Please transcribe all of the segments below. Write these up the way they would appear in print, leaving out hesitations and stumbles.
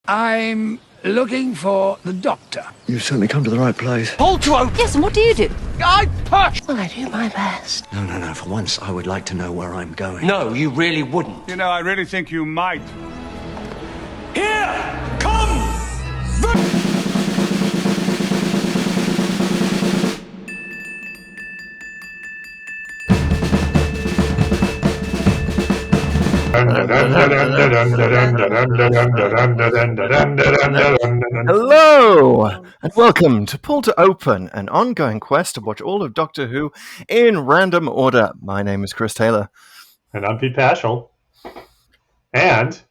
I'm looking for the doctor. You've certainly come to the right place. Hold to open. Yes, and what do you do? I push. Well, I do my best. No. For once, I would like to know where I'm going. No, you really wouldn't. You know, I really think you might. Here comes the... Hello, and welcome to Pull to Open, an ongoing quest to watch all of Doctor Who in random order. My name is Chris Taylor. And I'm Pete Paschal. And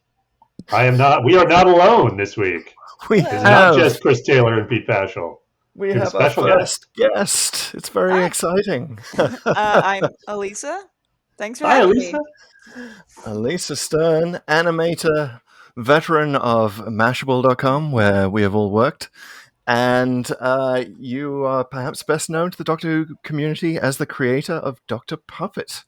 we are not alone this week. It's not just Chris Taylor and Pete Paschal. We have a special guest. It's very exciting. I'm Alisa. Thanks for having me. Alisa Stern, animator, veteran of Mashable.com, where we have all worked. And you are perhaps best known to the Doctor Who community as the creator of Dr. Puppet.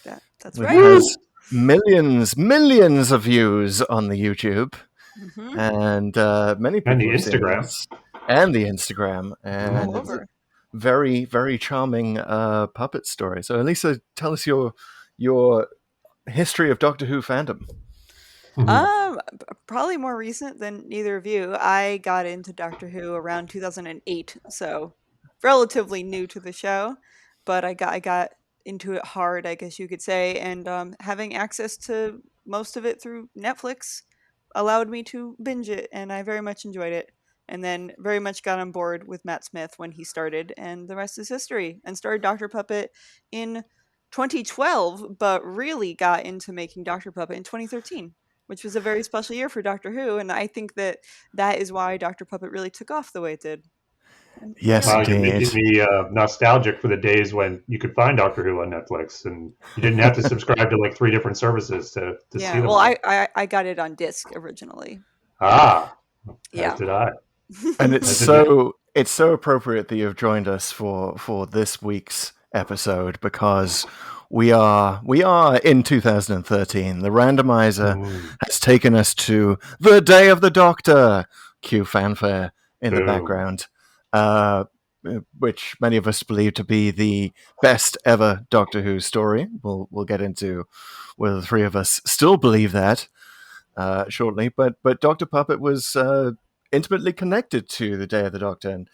That's which right. Has millions of views on the YouTube. Mm-hmm. And many people. And the Instagram. And the Instagram. And all over. Very, very charming puppet story. So, Alisa, tell us your history of Doctor Who fandom. Probably more recent than neither of you. I got into Doctor Who around 2008, so relatively new to the show, but I got into it hard, I guess you could say, and having access to most of it through Netflix allowed me to binge it, and I very much enjoyed it. And then very much got on board with Matt Smith when he started, and the rest is history. And started Dr. Puppet in 2012, but really got into making Dr. Puppet in 2013, which was a very special year for Doctor Who. And I think that is why Dr. Puppet really took off the way it did. Yes, wow, you're making me nostalgic for the days when you could find Doctor Who on Netflix and you didn't have to subscribe to like 3 different services to see them. Well, I got it on disc originally. As yeah. did I. And it's so appropriate that you've joined us for this week's episode, because we are in 2013. The randomizer has taken us to the Day of the Doctor. Cue fanfare in the background, which many of us believe to be the best ever Doctor Who story. We'll get into whether the three of us still believe that shortly. But Dr. Puppet was intimately connected to the Day of the Doctor, and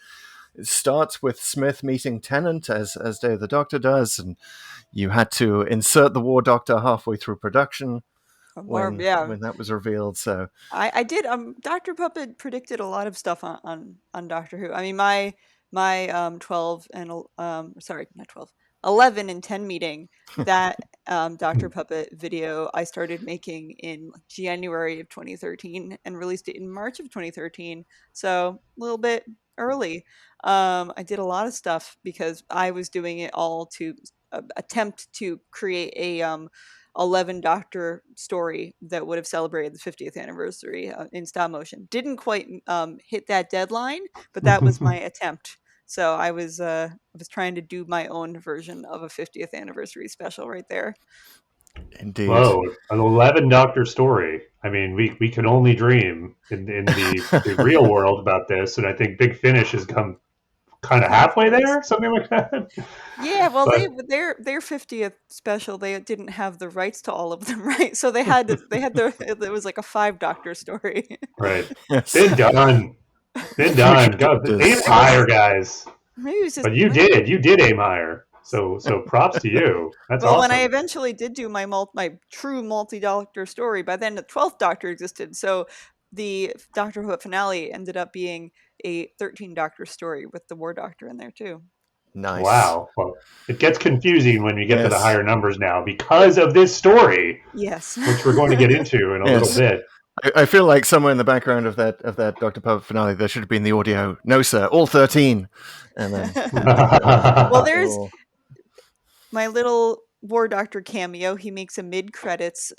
it starts with Smith meeting Tennant as Day of the Doctor does, and you had to insert the War Doctor halfway through production when that was revealed. So I did. Dr. Puppet predicted a lot of stuff on Doctor Who. I mean, my 11 and 10 meeting, that Dr. Puppet video I started making in January of 2013 and released it in March of 2013. So a little bit early. I did a lot of stuff because I was doing it all to attempt to create a 11 Doctor story that would have celebrated the 50th anniversary in stop motion. Didn't quite hit that deadline, but that was my attempt. So I was trying to do my own version of a 50th anniversary special right there. Indeed. Whoa, an 11 Doctor story. I mean, we can only dream in the real world about this, and I think Big Finish has come kind of halfway there, something like that. Yeah, well, their 50th special, they didn't have the rights to all of them, right? So it was like a 5 Doctor story. Right. Yes. Been done. God, aim higher, guys. Maybe it was just, but you did aim higher. So props to you. That's awesome. When I eventually did do my true multi-Doctor story, by then the 12th Doctor existed. So the Doctor Who finale ended up being a 13 Doctor story with the War Doctor in there too. Nice. Wow. Well, it gets confusing when we get to the higher numbers now because of this story. Yes. Which we're going to get into in a little bit. I feel like somewhere in the background of that Dr. Puppet finale, there should have been the audio. No, sir, all 13. And then, well, there's my little War Doctor cameo. He makes a mid-credits,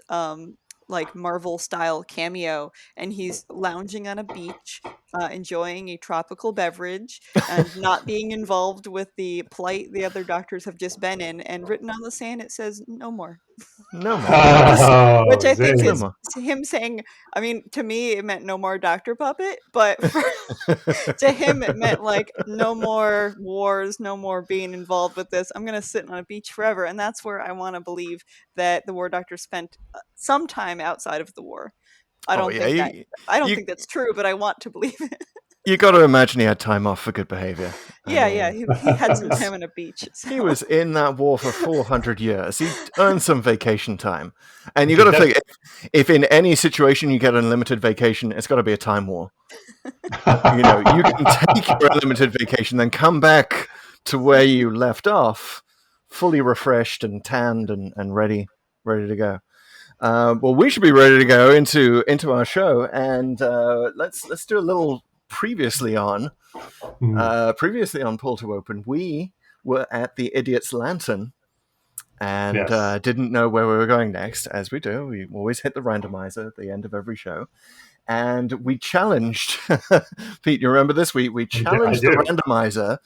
like Marvel-style cameo, and he's lounging on a beach, enjoying a tropical beverage, and not being involved with the plight the other doctors have just been in. And written on the sand, it says, "No more." No more. Oh, Which I think zing. is him saying, I mean, to me, it meant no more Dr. Puppet, but to him, it meant like no more wars, no more being involved with this. I'm going to sit on a beach forever. And that's where I want to believe that the War Doctor spent some time outside of the war. I don't think that's true, but I want to believe it. You got to imagine he had time off for good behavior. Yeah, he had some time on a beach. So. He was in that war for 400 years. He earned some vacation time. And you got to think, if in any situation you get unlimited vacation, it's got to be a time war. You can take your unlimited vacation, then come back to where you left off, fully refreshed and tanned and ready to go. Well, we should be ready to go into our show, and let's do a little previously on Pull to Open. We were at the Idiot's Lantern and didn't know where we were going next, as we do. We always hit the randomizer at the end of every show. And we challenged, Pete, you remember this? We challenged the randomizer.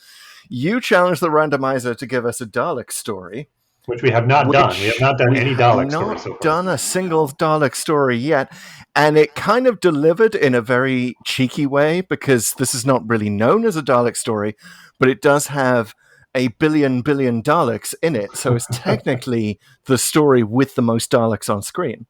You challenged the randomizer to give us a Dalek story. Which we have not done. We have not done any Dalek story so far. Done a single Dalek story yet. And it kind of delivered in a very cheeky way, because this is not really known as a Dalek story, but it does have a billion Daleks in it. So it's technically the story with the most Daleks on screen.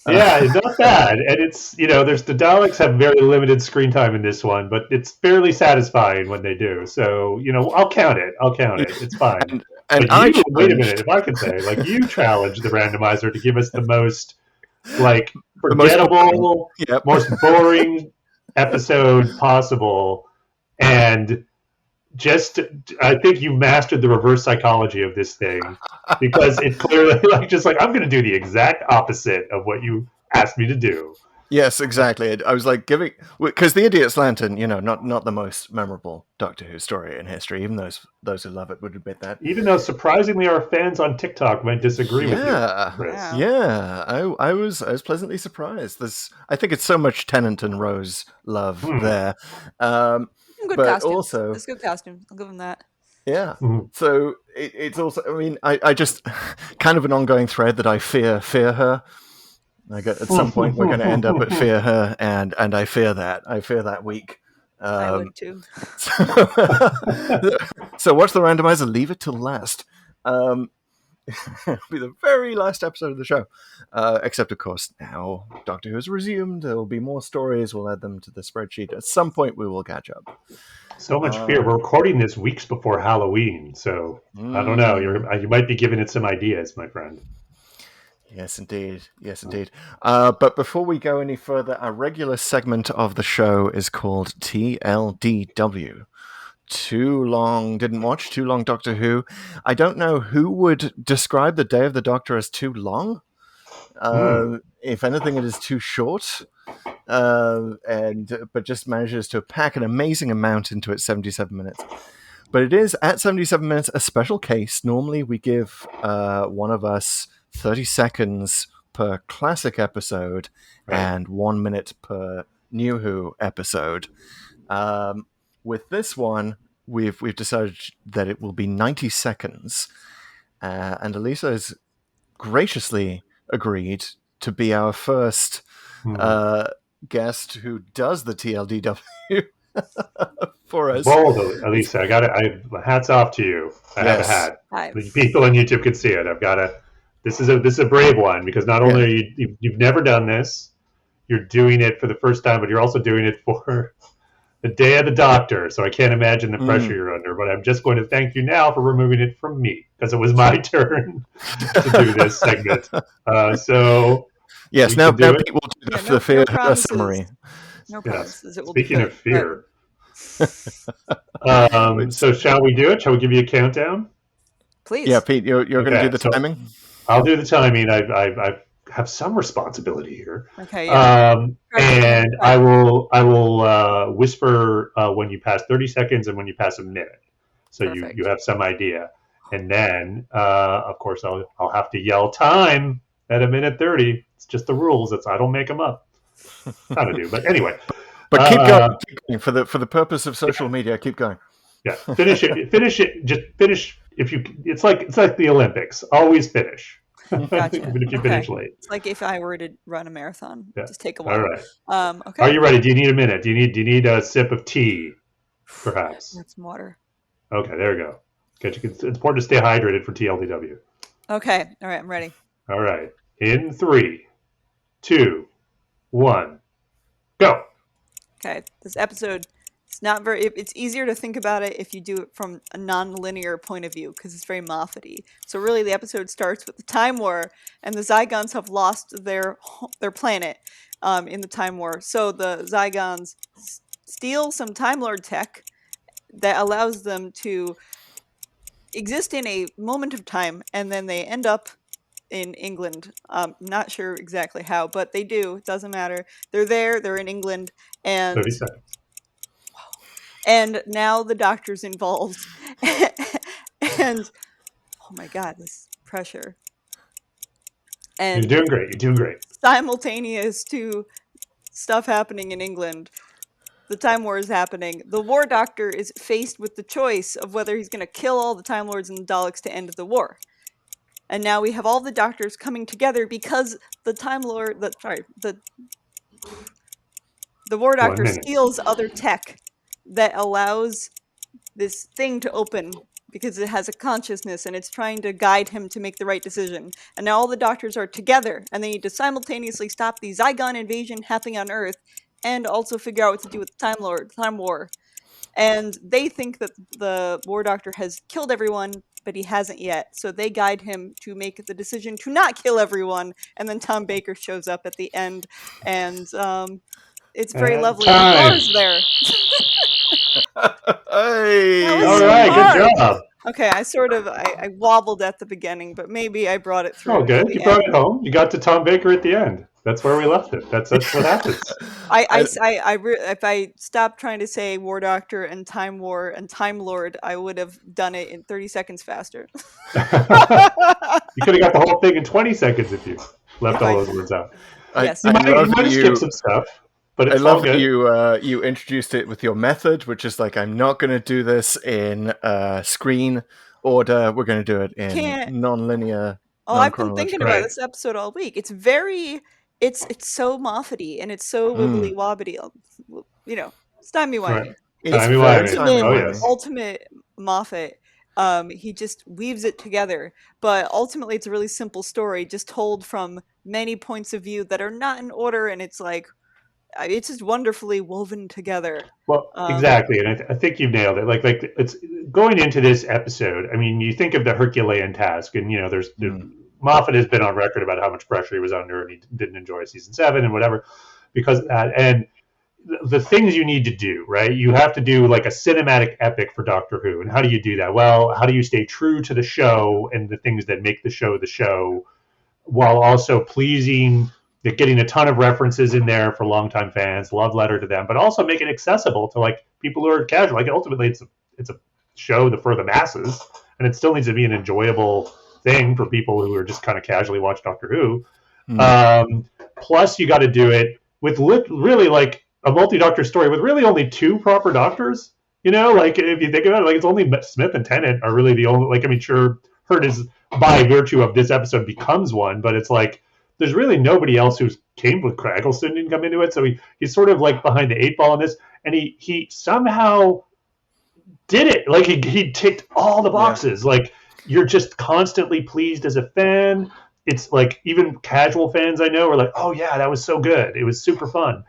Yeah, it's not bad. And it's, there's the Daleks have very limited screen time in this one, but it's fairly satisfying when they do. So, I'll count it. It's fine. And wait a minute, if I could say, you challenged the randomizer to give us the most, forgettable, most boring episode possible. And I think you mastered the reverse psychology of this thing, because it clearly, I'm going to do the exact opposite of what you asked me to do. Yes, exactly. I was because the Idiot's Lantern, not the most memorable Doctor Who story in history. Even those who love it would admit that. Even though surprisingly our fans on TikTok might disagree with you, Chris. Yeah, I was pleasantly surprised. I think it's so much Tennant and Rose love there. Good but costume. Also, it's good costume. I'll give them that. Yeah. Mm-hmm. So it's also. I mean, I just kind of an ongoing thread that I fear her. At some point, we're going to end up at fear her, and I fear that. I fear that week. I would too. So watch the randomizer. Leave it till last. It'll be the very last episode of the show. Except, of course, now Doctor Who has resumed. There will be more stories. We'll add them to the spreadsheet. At some point, we will catch up. So much fear. We're recording this weeks before Halloween, so I don't know. You might be giving it some ideas, my friend. Yes, indeed. But before we go any further, our regular segment of the show is called TLDW. Too long Doctor Who. I don't know who would describe the Day of the Doctor as too long. If anything, it is too short. But just manages to pack an amazing amount into its 77 minutes. But it is, at 77 minutes, a special case. Normally we give one of us 30 seconds per classic episode and 1 minute per New Who episode. With this one, we've decided that it will be 90 seconds. And Alisa has graciously agreed to be our first guest who does the TLDW for us. Bold, Alisa. Hats off to you. I have a hat. The people on YouTube can see it. This is a brave one, because not only are you've never done this, you're doing it for the first time, but you're also doing it for the Day of the Doctor. So I can't imagine the pressure you're under, but I'm just going to thank you now for removing it from me, because it was my turn to do this segment. Yes, now Pete will do the fear summary. No promises. It will Speaking of fear. So shall we do it? Shall we give you a countdown? Please. Yeah, Pete, you're going to do the timing? I'll do the timing. I have some responsibility here. Okay. Yeah. And I will whisper when you pass 30 seconds and when you pass a minute, so you have some idea. And then, of course, I'll have to yell time at a minute 30. It's just the rules. I don't make them up. Kind of do, but anyway. But keep going for the purpose of social media. Keep going. Yeah, finish it. Just finish. It's like the Olympics. Always finish. Gotcha. Even if you Okay. finish late. It's like if I were to run a marathon, Yeah. just take a All while. right. Okay. Are you ready? Do you need a minute? Do you need a sip of tea, perhaps? That's some water. Okay, there we go. It's important to stay hydrated for TLDW. Okay. All right. I'm ready. All right. In 3, 2, 1, go. Okay. This episode, it's easier to think about it if you do it from a non-linear point of view because it's very Moffat-y. So really the episode starts with the Time War and the Zygons have lost their planet in the Time War. So the Zygons steal some Time Lord tech that allows them to exist in a moment of time, and then they end up in England. Not sure exactly how, but they do. It doesn't matter. They're there. They're in England, and 30 seconds. And now the Doctor's involved, and oh my God, this pressure. And You're doing great. You're doing great. Simultaneous to stuff happening in England, the Time War is happening. The War Doctor is faced with the choice of whether he's going to kill all the Time Lords and the Daleks to end the war. And now we have all the Doctors coming together because the Time Lord, the War Doctor steals other tech that allows this thing to open because it has a consciousness and it's trying to guide him to make the right decision. And now all the Doctors are together and they need to simultaneously stop the Zygon invasion happening on Earth and also figure out what to do with the Time War. And they think that the War Doctor has killed everyone, but he hasn't yet. So they guide him to make the decision to not kill everyone. And then Tom Baker shows up at the end, and it's very lovely. Bars there. Hey! All right, good job. Okay, I wobbled at the beginning, but maybe I brought it through. Oh, good. You brought it home. You got to Tom Baker at the end. That's where we left it. That's what happens. If I stopped trying to say War Doctor and Time War and Time Lord, I would have done it in 30 seconds faster. You could have got the whole thing in 20 seconds if you left all those words out. Yes. You might have skipped some stuff. But it's I love that you introduced it with your method, which is like, I'm not going to do this in screen order. We're going to do it in non-linear. Oh, I've been thinking about this episode all week. It's it's so Moffat-y and it's so wibbly wobbly. You know, timey-wimey. It's ultimate Moffat. He just weaves it together, but ultimately it's a really simple story, just told from many points of view that are not in order, and it's like. It's just wonderfully woven together. Well, exactly, and I think you've nailed it. Like it's going into this episode. I mean, you think of the Herculean task, and you know, there's Moffat has been on record about how much pressure he was under, and he didn't enjoy season 7 and whatever because of that. And the things you need to do, right? You have to do like a cinematic epic for Doctor Who, and how do you do that? Well, how do you stay true to the show and the things that make the show, while also pleasing? Getting a ton of references in there for longtime fans, love letter to them, but also make it accessible to like people who are casual. Like ultimately, it's a show for the masses, and it still needs to be an enjoyable thing for people who are just kind of casually watch Doctor Who. Plus, you got to do it with really like a multi-Doctor story with really only 2 proper Doctors. You know, like if you think about it, like it's only Smith and Tennant are really the only. Like I mean, sure, Hurt is by virtue of this episode becomes one, but it's like. There's really nobody else who's came with Craggleston didn't come into it, so he's sort of like behind the 8 ball on this, and he somehow did it. Like he ticked all the boxes. Yeah. Like you're just constantly pleased as a fan. It's like even casual fans I know are like, oh yeah, that was so good. It was super fun.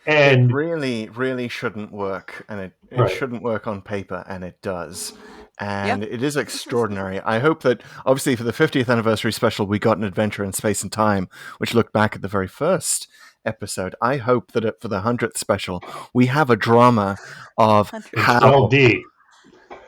And it really, really shouldn't work, and it shouldn't work on paper, and it does. And it is extraordinary. I hope that, obviously, for the 50th anniversary special, we got an adventure in space and time, which looked back at the very first episode. I hope that for the 100th special, we have a drama of how... 12D.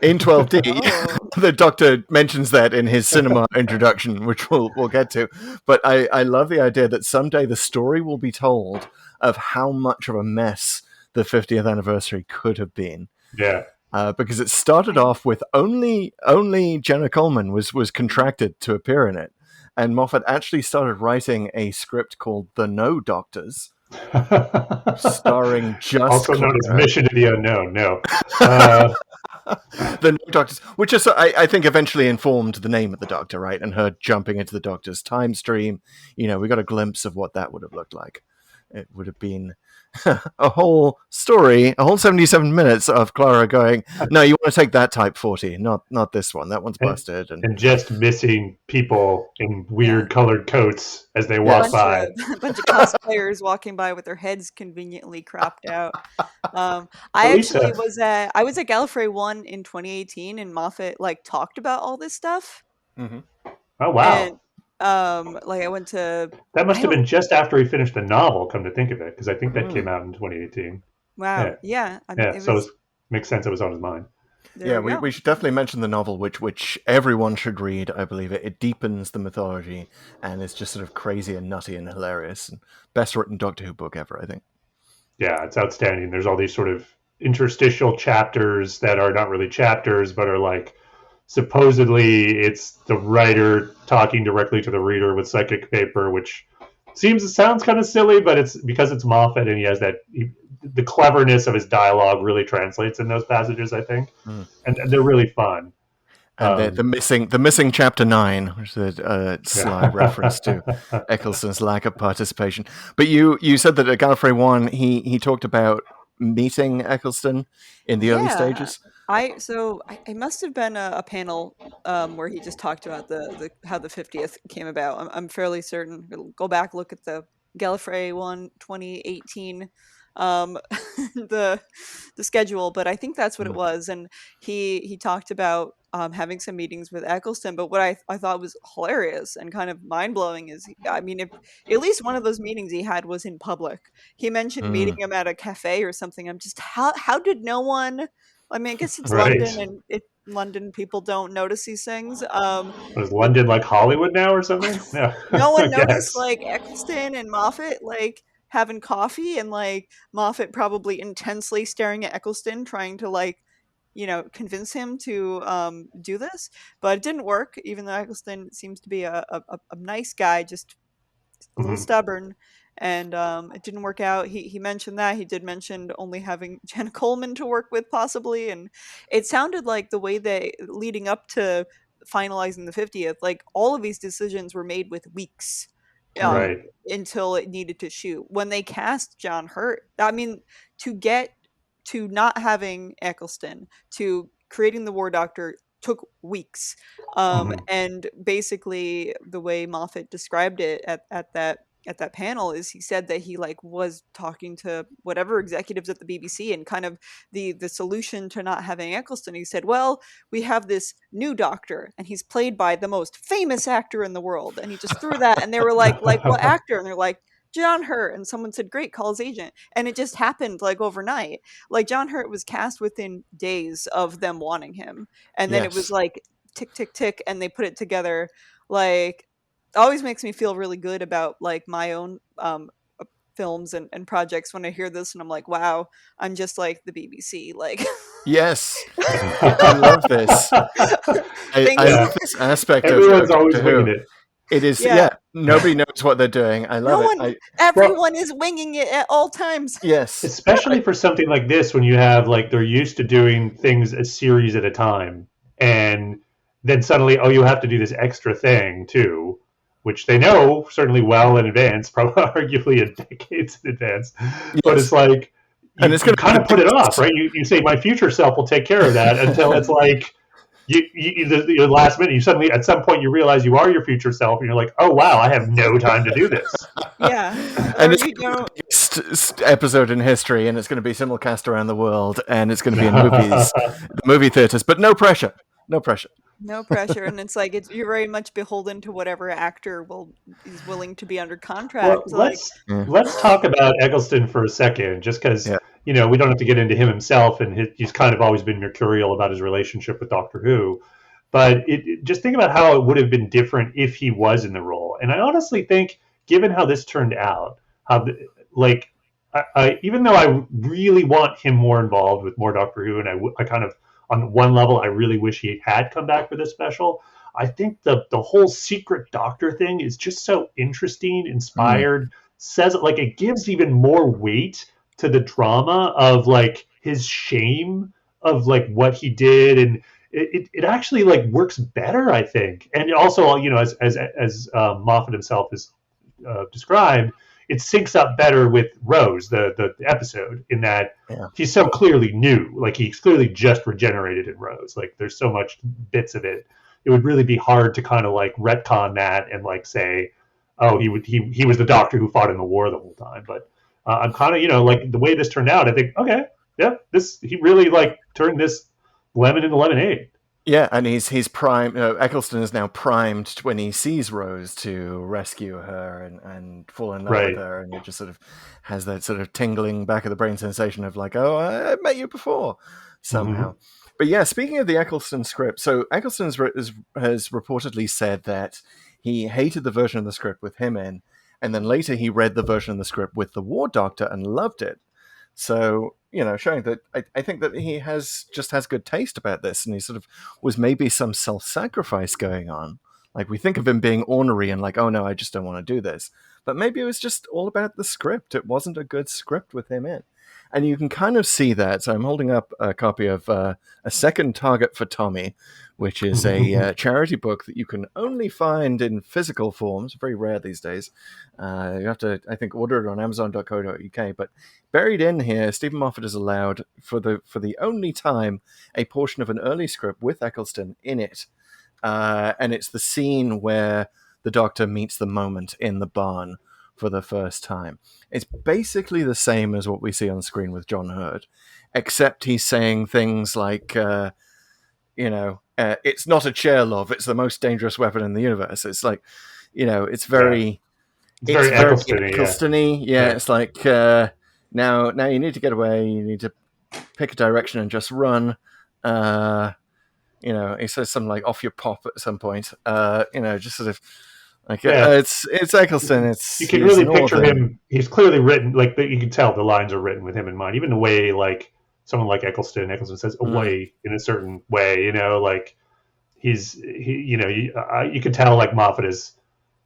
In 12D. The Doctor mentions that in his cinema introduction, which we'll get to. But I love the idea that someday the story will be told of how much of a mess the 50th anniversary could have been. Yeah. Because it started off with only Jenna Coleman was contracted to appear in it, and Moffat actually started writing a script called The No Doctors, starring just also known as Mission to the Unknown. No, the No Doctors, which is, I think, eventually informed the name of the Doctor, right? And her jumping into the Doctor's time stream. We got a glimpse of what that would have looked like. It would have been a whole story, a whole 77 minutes of Clara going, no, you want to take that Type 40, not this one. That one's busted. And just missing people in weird colored coats as they walk by. A bunch of cosplayers walking by with their heads conveniently cropped out. I was at Gallifrey 1 in 2018, and Moffat talked about all this stuff. Mm-hmm. Oh wow! And, I went to. That must have been just after he finished the novel. Come to think of it, because I think that came out in 2018. Wow! Yeah. So it makes sense. It was on his mind. We should definitely mention the novel, which everyone should read. I believe it deepens the mythology and it's just sort of crazy and nutty and hilarious. And best written Doctor Who book ever, I think. Yeah, it's outstanding. There's all these sort of interstitial chapters that are not really chapters, but are supposedly it's the writer talking directly to the reader with psychic paper, which sounds kind of silly, but it's because it's Moffat and he has the cleverness of his dialogue really translates in those passages, I think, and they're really fun. And the missing chapter 9, which is a sly reference to Eccleston's lack of participation. But you said that at Gallifrey 1 he talked about meeting Eccleston in the early stages. It must have been a panel where he just talked about the how the 50th came about. I'm fairly certain. Go back, look at the Gallifrey 1 2018 the schedule, but I think that's what it was. And he talked about having some meetings with Eccleston, but what I thought was hilarious and kind of mind-blowing is, if at least one of those meetings he had was in public. He mentioned meeting him at a cafe or something. I'm just, how did no one, I guess it's right. London, and London people don't notice these things. Was London like Hollywood now or something? No one noticed Eccleston and Moffat having coffee, and Moffat probably intensely staring at Eccleston trying to convince him to do this, but it didn't work, even though Eccleston seems to be a nice guy, just a little stubborn, and it didn't work out. He mentioned that. He did mention only having Jenna Coleman to work with possibly, and it sounded like the way they leading up to finalizing the 50th, all of these decisions were made with weeks until it needed to shoot. When they cast John Hurt, to get to not having Eccleston to creating the War Doctor took weeks. And basically the way Moffat described it at that panel is he said that he was talking to whatever executives at the BBC, and kind of the solution to not having Eccleston, he said, well, we have this new Doctor and he's played by the most famous actor in the world, and he just threw that, and they were like what actor? And they're like, John Hurt. And someone said, great, call his agent. And it just happened overnight. John Hurt was cast within days of them wanting him, and then it was tick tick tick, and they put it together. Always makes me feel really good about my own films and projects when I hear this, and I'm like, wow, I'm just like the BBC. Yes, I love this. I love this aspect. Everyone's always winging it. It is, nobody knows what they're doing. I love it. Everyone is winging it at all times. Yes. Especially for something like this, when you have, they're used to doing things a series at a time. And then suddenly, you have to do this extra thing, too, which they know certainly well in advance, probably arguably in decades in advance. Yes. But it's you kind of put it off, right? You say, my future self will take care of that, until it's the last minute, you suddenly, at some point, you realize you are your future self, and you're like, oh, wow, I have no time to do this. Yeah. And it's the biggest episode in history, and it's going to be simulcast around the world, and it's going to be in movies, the movie theaters, but no pressure. No pressure. No pressure. And it's you're very much beholden to whatever actor is willing to be under contract. Well, let's talk about Eccleston for a second, just because we don't have to get into him himself, and he's kind of always been mercurial about his relationship with Doctor Who. But just think about how it would have been different if he was in the role. And I honestly think, given how this turned out, even though I really want him more involved with more Doctor Who, and I kind of, on one level, I really wish he had come back for this special. I think the whole secret Doctor thing is just so interesting, inspired, says it gives even more weight to the drama of his shame of like what he did, and it actually like works better, I think. And also, you know, as Moffat himself has described, it syncs up better with Rose, the episode, in that he's so clearly new. Like he's clearly just regenerated in Rose. Like there's so much bits of it. It would really be hard to kind of like retcon that and like say, oh, he was the Doctor who fought in the war the whole time. But I'm kind of, you know, like the way this turned out, I think, okay, yeah, he really like turned this lemon into lemonade. Yeah, and he's primed. Eccleston is now primed when he sees Rose to rescue her and fall in love with her, and it just sort of has that sort of tingling back of the brain sensation of like, oh, I met you before somehow. Mm-hmm. But yeah, speaking of the Eccleston script, so Eccleston has reportedly said that he hated the version of the script with him in, and then later he read the version of the script with the War Doctor and loved it. So, you know, showing that I think that he has good taste about this, and he sort of was maybe some self-sacrifice going on. Like we think of him being ornery and like, oh no, I just don't want to do this. But maybe it was just all about the script. It wasn't a good script with him in. And you can kind of see that. So I'm holding up a copy of A Second Target for Tommy, which is a charity book that you can only find in physical forms. Very rare these days. You have to, I think, order it on Amazon.co.uk. But buried in here, Stephen Moffat has allowed, for the only time, a portion of an early script with Eccleston in it. And it's the scene where the Doctor meets the Moment in the barn for the first time. It's basically the same as what we see on screen with John Hurt, except he's saying things like, it's not a chair, love. It's the most dangerous weapon in the universe. It's like, you know, it's very Eccleston-y. Yeah, it's like, now you need to get away. You need to pick a direction and just run. He says something like "off your pop" at some point. Just sort of like it's Eccleston. You can really picture him. He's clearly written like you can tell the lines are written with him in mind. Even the way like someone like Eccleston says "away" in a certain way. You know, like you can tell like Moffat is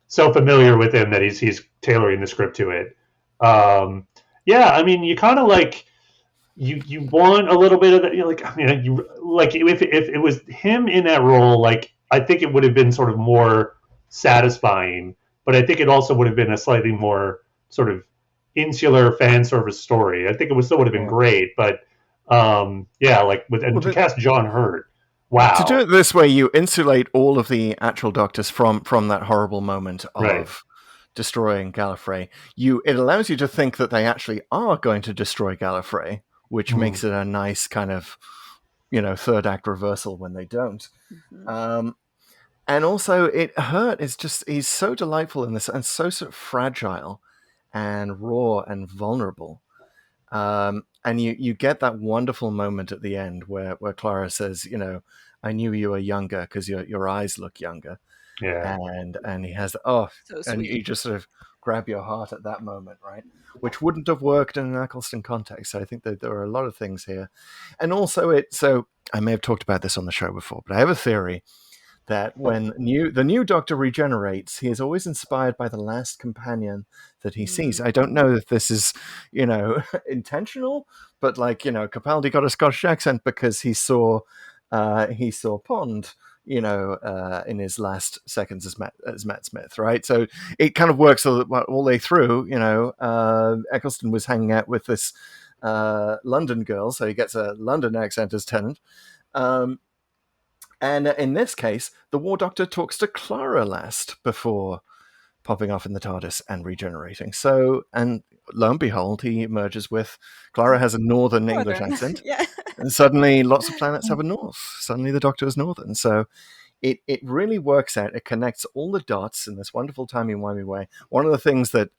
so familiar with him that he's tailoring the script to it. I mean, you kind of like. You want a little bit of that, if it was him in that role, like I think it would have been sort of more satisfying, but I think it also would have been a slightly more sort of insular fan service story. I think it still would have been great, but to cast John Hurt, wow. To do it this way, you insulate all of the actual Doctors from that horrible moment of destroying Gallifrey. It allows you to think that they actually are going to destroy Gallifrey, which makes it a nice kind of, third act reversal when they don't. Mm-hmm. And also, Hurt is he's so delightful in this and so sort of fragile and raw and vulnerable. And you get that wonderful moment at the end where Clara says, I knew you were younger because your eyes look younger. Yeah. And he has, so and you just sort of grab your heart at that moment, right? Which wouldn't have worked in an Eccleston context. So I think that there are a lot of things here. And also so I may have talked about this on the show before, but I have a theory that when the new Doctor regenerates, he is always inspired by the last companion that he sees. I don't know if this is, intentional, but like, Capaldi got a Scottish accent because he saw Pond, in his last seconds as Matt Smith, right? So it kind of works all the way through. Eccleston was hanging out with this London girl, so he gets a London accent as Tennant. And in this case, the War Doctor talks to Clara last before popping off in the TARDIS and regenerating. So, and lo and behold, he emerges with Clara has a Northern English accent. Yeah. And suddenly lots of planets have a North. Suddenly the Doctor is Northern. So it really works out. It connects all the dots in this wonderful timey-wimey way. One of the things that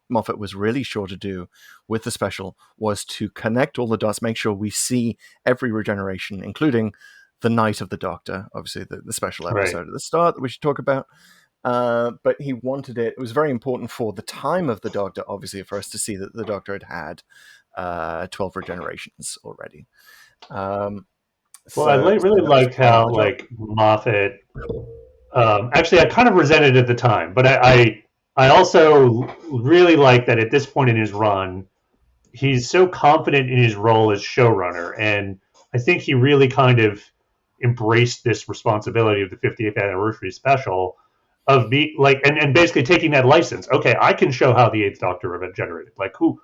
Moffat was really sure to do with the special was to connect all the dots, make sure we see every regeneration, including the Night of the Doctor, obviously the special episode at the start that we should talk about. But he wanted it. It was very important for the time of the Doctor, obviously, for us to see that the Doctor had 12 regenerations already. I really liked how Moffat. Actually, I kind of resented it at the time, but I also really like that at this point in his run, he's so confident in his role as showrunner, and I think he really kind of embraced this responsibility of the 50th anniversary special of me and basically taking that license. Okay, I can show how the Eighth Doctor event generated. Like who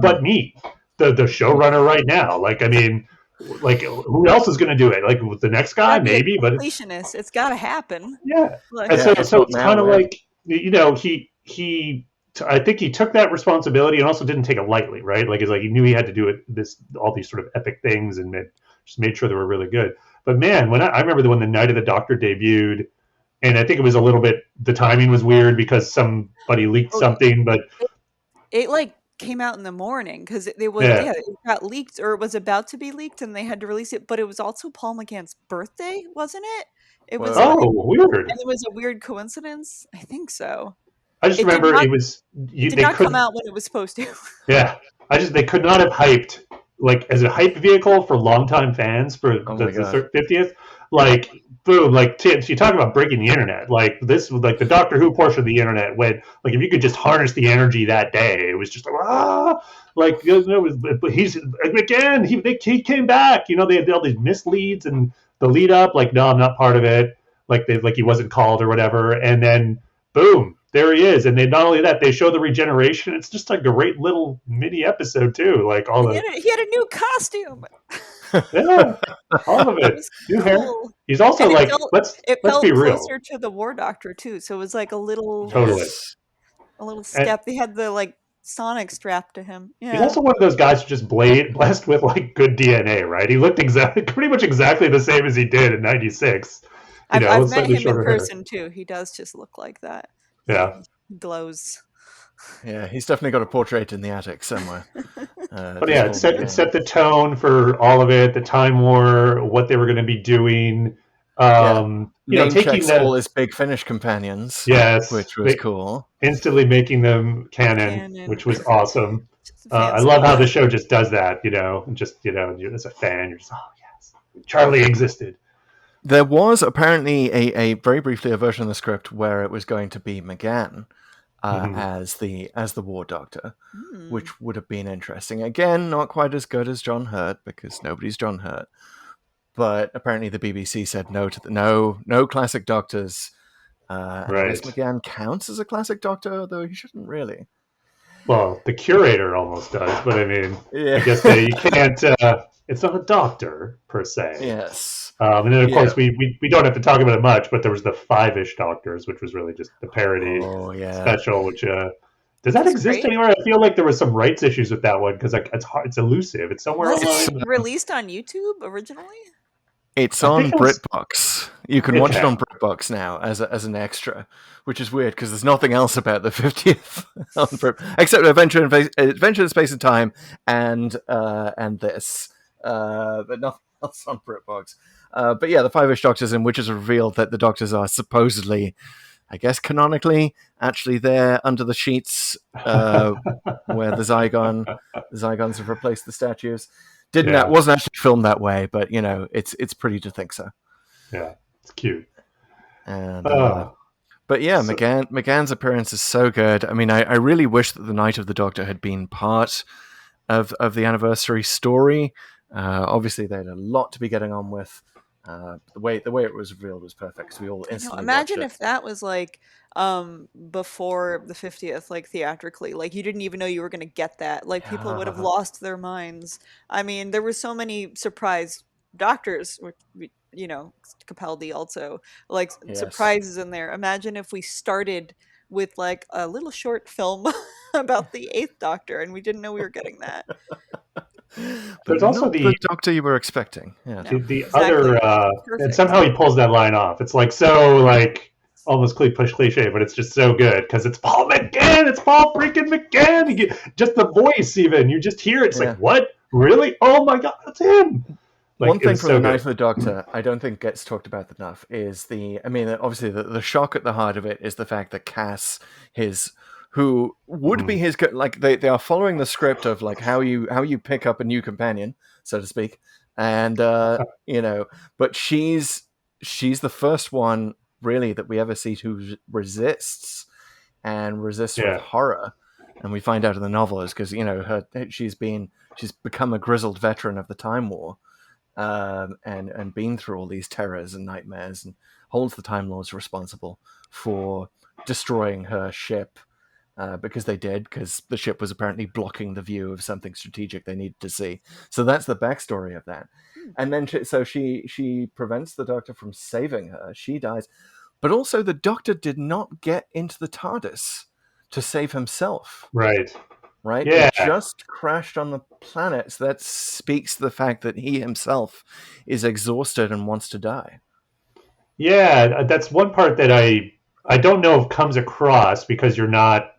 but me, the showrunner right now. Like I mean, like who else is going to do it? Like the next guy, maybe, but it's got to happen. Yeah, Like, and so it's kind of like he. I think he took that responsibility and also didn't take it lightly, right? Like it's like he knew he had to do it. All these sort of epic things and just made sure they were really good. But man, when I remember when the Night of the Doctor debuted, and I think it was a little bit the timing was weird because somebody leaked something, but it like came out in the morning because it got leaked or it was about to be leaked and they had to release it. But it was also Paul McGann's birthday, wasn't it? It was weird. And it was a weird coincidence. I think so. I just remember it was. It did not come out when it was supposed to. Yeah, they could not have hyped like as a hype vehicle for longtime fans for the 50th. Like boom, like you talk about breaking the internet. Like this, like the Doctor Who portion of the internet went like if you could just harness the energy that day, it was just like it was. But he's again, he came back. You know, they had all these misleads and the lead up. Like no, I'm not part of it. Like he wasn't called or whatever, and then boom. There he is, and they not only that they show the regeneration. It's just a great little mini episode too. Like he had a new costume. Yeah, all of it. New hair. He's also and like let's be real. Closer to the War Doctor too, so it was like a little step. And they had the like sonic strap to him. Yeah. He's also one of those guys who just blessed with like good DNA, right? He looked pretty much exactly the same as he did in '96. I've met him in person too. He does just look like that. Yeah. He glows. Yeah, he's definitely got a portrait in the attic somewhere. But yeah, it set the tone for all of it, the Time War, what they were going to be doing. Taking all his Big Finish companions. Yes. Which was cool. Instantly making them canon. Which was awesome. I love how the show just does that, as a fan, you're just, oh, yes, Charlie existed. There was apparently a very briefly a version of the script where it was going to be McGann as the War Doctor, which would have been interesting. Again, not quite as good as John Hurt because nobody's John Hurt. But apparently the BBC said no to no classic Doctors. Right. I guess McGann counts as a classic Doctor, though he shouldn't really. Well, the Curator almost does, but I mean, I guess you can't. It's not a doctor per se. Yes. And then of course we don't have to talk about it much, but there was the 5-ish Doctors, which was really just the parody special. Which does that exist anywhere? I feel like there was some rights issues with that one because it's hard, it's elusive. It's somewhere online. Released on YouTube originally. It's on BritBox. You can watch it on BritBox now as an extra, which is weird because there's nothing else about the 50th except Adventure in Space and Time and this, but nothing else on BritBox. But yeah, the 5-ish Doctors, in which is revealed that the Doctors are supposedly, I guess canonically, actually there under the sheets where the Zygons have replaced the statues. Wasn't actually filmed that way, but it's pretty to think so. Yeah, it's cute. And but yeah, McGann's appearance is so good. I mean, I really wish that the Night of the Doctor had been part of the anniversary story. Obviously, they had a lot to be getting on with. The way it was revealed was perfect. So we all instantly imagine if that was like before the 50th, like theatrically, like you didn't even know you were going to get that. Like people would have lost their minds. I mean, there were so many surprise Doctors, which, Capaldi also like surprises in there. Imagine if we started with like a little short film about the 8th Doctor and we didn't know we were getting that. There's also the Doctor you were expecting. Yeah. The other, and somehow he pulls that line off. It's like so like almost cliche, but it's just so good because it's Paul McGann. It's Paul freaking McGann. Just the voice, even you just hear it. It's like, what? Really? Oh my God, that's him. Like, one thing from the Night of the Doctor I don't think gets talked about enough is obviously the shock at the heart of it is the fact that Cass, who would be his, like they are following the script of like how you pick up a new companion, so to speak, and but she's the first one really that we ever see who resists with horror, and we find out in the novel is because she's become a grizzled veteran of the Time War, and been through all these terrors and nightmares, and holds the Time Lords responsible for destroying her ship. Because the ship was apparently blocking the view of something strategic they needed to see. So that's the backstory of that. And then she prevents the Doctor from saving her. She dies. But also the Doctor did not get into the TARDIS to save himself. Right? Yeah. It just crashed on the planet. So that speaks to the fact that he himself is exhausted and wants to die. Yeah, that's one part that I don't know if comes across because you're not,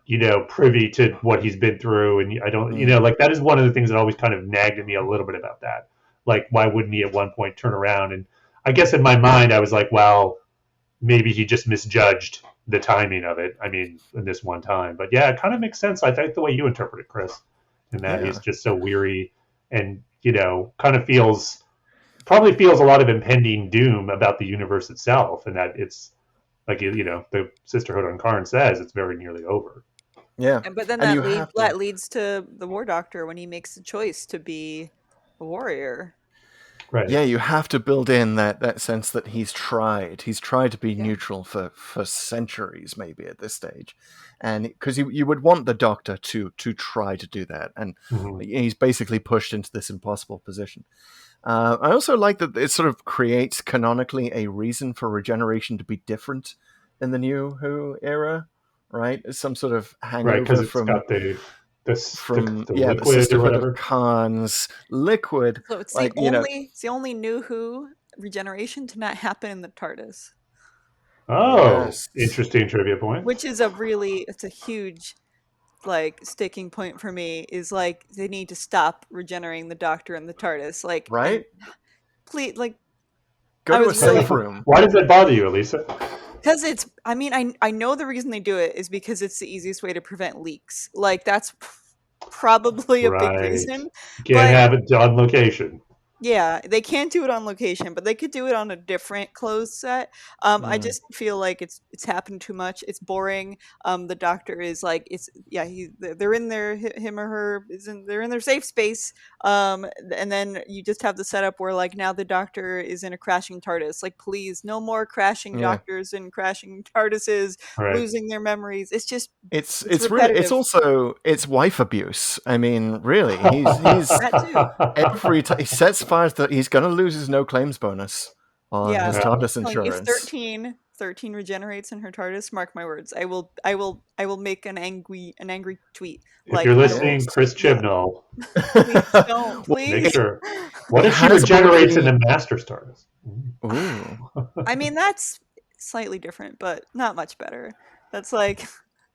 privy to what he's been through. And I don't, like that is one of the things that always kind of nagged at me a little bit about that. Like, why wouldn't he at one point turn around? And I guess in my mind, I was like, well, maybe he just misjudged the timing of it. I mean, in this one time. But yeah, it kind of makes sense. I think the way you interpret it, Chris, in that he's just so weary and, kind of probably feels a lot of impending doom about the universe itself. And that it's, like, the Sisterhood on Karn says, it's very nearly over. Yeah. But then that leads to the War Doctor when he makes the choice to be a warrior. Right. Yeah, you have to build in that sense that he's tried to be neutral for centuries, maybe at this stage. And because you would want the Doctor to try to do that. And he's basically pushed into this impossible position. I also like that it sort of creates canonically a reason for regeneration to be different in the New Who era, right? Some sort of hangover right, because it's from got the liquid the Sisterhood or of Khan's liquid. So it's it's the only New Who regeneration to not happen in the TARDIS. Oh, yes. Interesting trivia point. Which is it's a huge sticking point for me, is they need to stop regenerating the Doctor in the TARDIS. Right? Please, go to a safe room. Why does that bother you, Alisa? Because I know the reason they do it is because it's the easiest way to prevent leaks. That's probably a big reason. You can't have it on location. Yeah, they can't do it on location, but they could do it on a different closed set. I just feel like it's happened too much. It's boring. The Doctor is they're in they're in their safe space. And then you just have the setup where now the Doctor is in a crashing TARDIS. Please, no more crashing Doctors and crashing TARDISes, losing their memories. It's just it's really, it's also wife abuse. I mean, really, he's every time he sets fires that he's going to lose his no claims bonus on his TARDIS insurance. If 13 regenerates in her TARDIS, mark my words, I will make an angry tweet. If you're listening, Chris Chibnall, please don't. Please. Make sure. What if she regenerates in the Master's TARDIS? Ooh. I mean, that's slightly different, but not much better. That's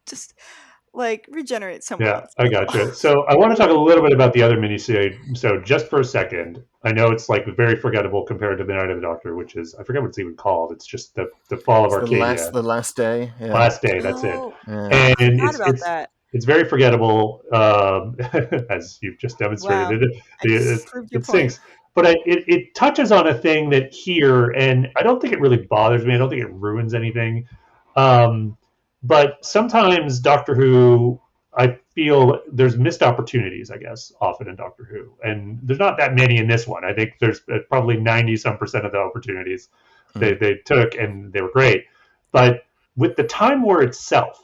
just regenerate somewhere else. I gotcha. So I want to talk a little bit about the other miniseries. So just for a second, I know it's very forgettable compared to the Night of the Doctor, which is, I forget what it's even called. It's just the fall of Arcadia. The last day. Yeah. Last day. That's it. Yeah. And that. It's very forgettable, as you've just demonstrated. Wow. It sinks. But it touches on a thing that here, and I don't think it really bothers me. I don't think it ruins anything. But sometimes Doctor Who, I feel there's missed opportunities, I guess, often in Doctor Who. And there's not that many in this one. I think there's probably 90-some% of the opportunities they took, and they were great. But with the Time War itself,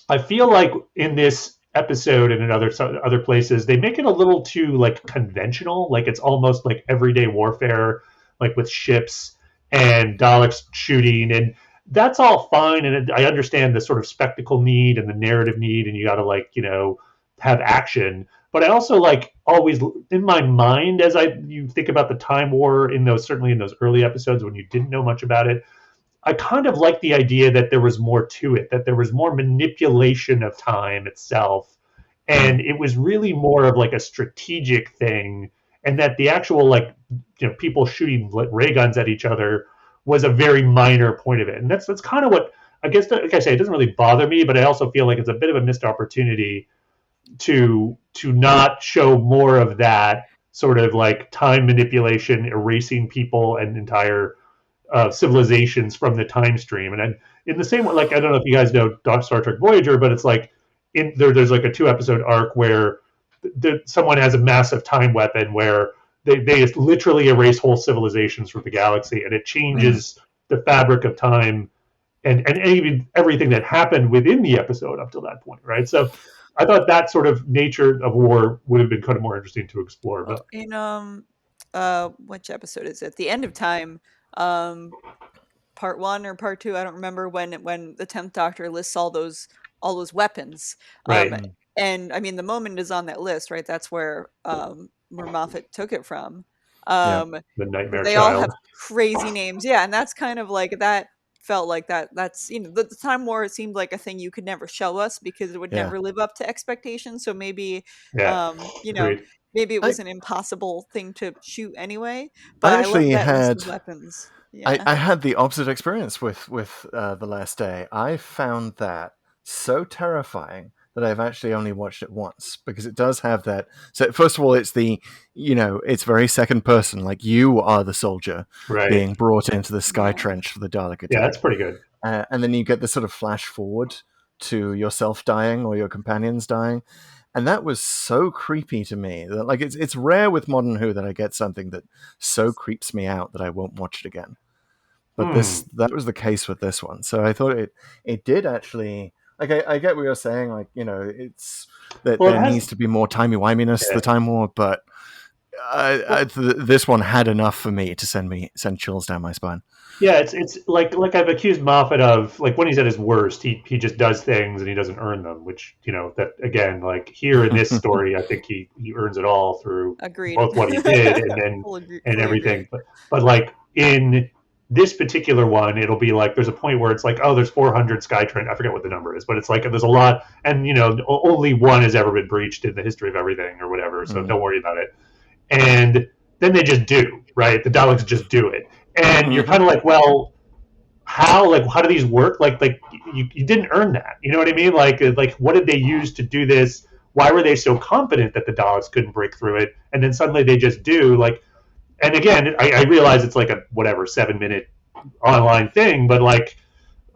I feel like in this episode and in other places, they make it a little too conventional. It's almost like everyday warfare, with ships and Daleks shooting, and that's all fine. And I understand the sort of spectacle need and the narrative need, and you got to have action. But I also always in my mind, as you think about the Time War certainly in those early episodes when you didn't know much about it, I kind of like the idea that there was more to it, that there was more manipulation of time itself. And it was really more of a strategic thing. And that the actual people shooting ray guns at each other was a very minor point of it. And that's kind of what, I guess, like I say, it doesn't really bother me, but I also feel like it's a bit of a missed opportunity to not show more of that sort of time manipulation, erasing people and entire civilizations from the time stream. And in the same way, I don't know if you guys know Star Trek Voyager, but it's there's a 2-episode arc where someone has a massive time weapon where they just literally erase whole civilizations from the galaxy, and it changes the fabric of time and even everything that happened within the episode up till that point, right? So I thought that sort of nature of war would have been kind of more interesting to explore. But in which episode is it? The End of Time, part 1 or part 2, I don't remember, when the 10th Doctor lists all those weapons. right. And I mean, the moment is on that list, right? That's where Moffat took it from. The Nightmare They Child. all have crazy names, yeah, and that's kind of like that. Felt like that's the Time War seemed like a thing you could never show us because it would never live up to expectations. So maybe Agreed. maybe it was an impossible thing to shoot anyway. I But I actually love that list had of weapons. Yeah. I had the opposite experience with The Last Day. I found that so terrifying that I've actually only watched it once, because it does have that. So first of all, it's it's very second person, like you are the soldier being brought into the sky trench for the Dalek attack. Yeah, that's pretty good. And then you get the sort of flash forward to yourself dying or your companions dying. And that was so creepy to me that, like, it's rare with Modern Who that I get something that so creeps me out that I won't watch it again. But that was the case with this one. So I thought it did actually. Like, I get what you're saying. Like, it's that there needs to be more timey-wiminess to the Time War, but this one had enough for me to send chills down my spine. Yeah, it's like I've accused Moffat of, like, when he's at his worst, he just does things and he doesn't earn them, which, that again, like here in this story, I think he earns it all through both what he did and then and everything. But like in this particular one, it'll be like there's a point where it's like, oh, there's 400 Skytrain. I forget what the number is, but it's like there's a lot, and only one has ever been breached in the history of everything or whatever. So don't worry about it. And then they just do, right? The Daleks just do it, and you're kind of like, well, how do these work? Like you didn't earn that. You know what I mean? Like what did they use to do this? Why were they so confident that the Daleks couldn't break through it? And then suddenly they just do, like. And again, I realize it's like a 7-minute online thing, but like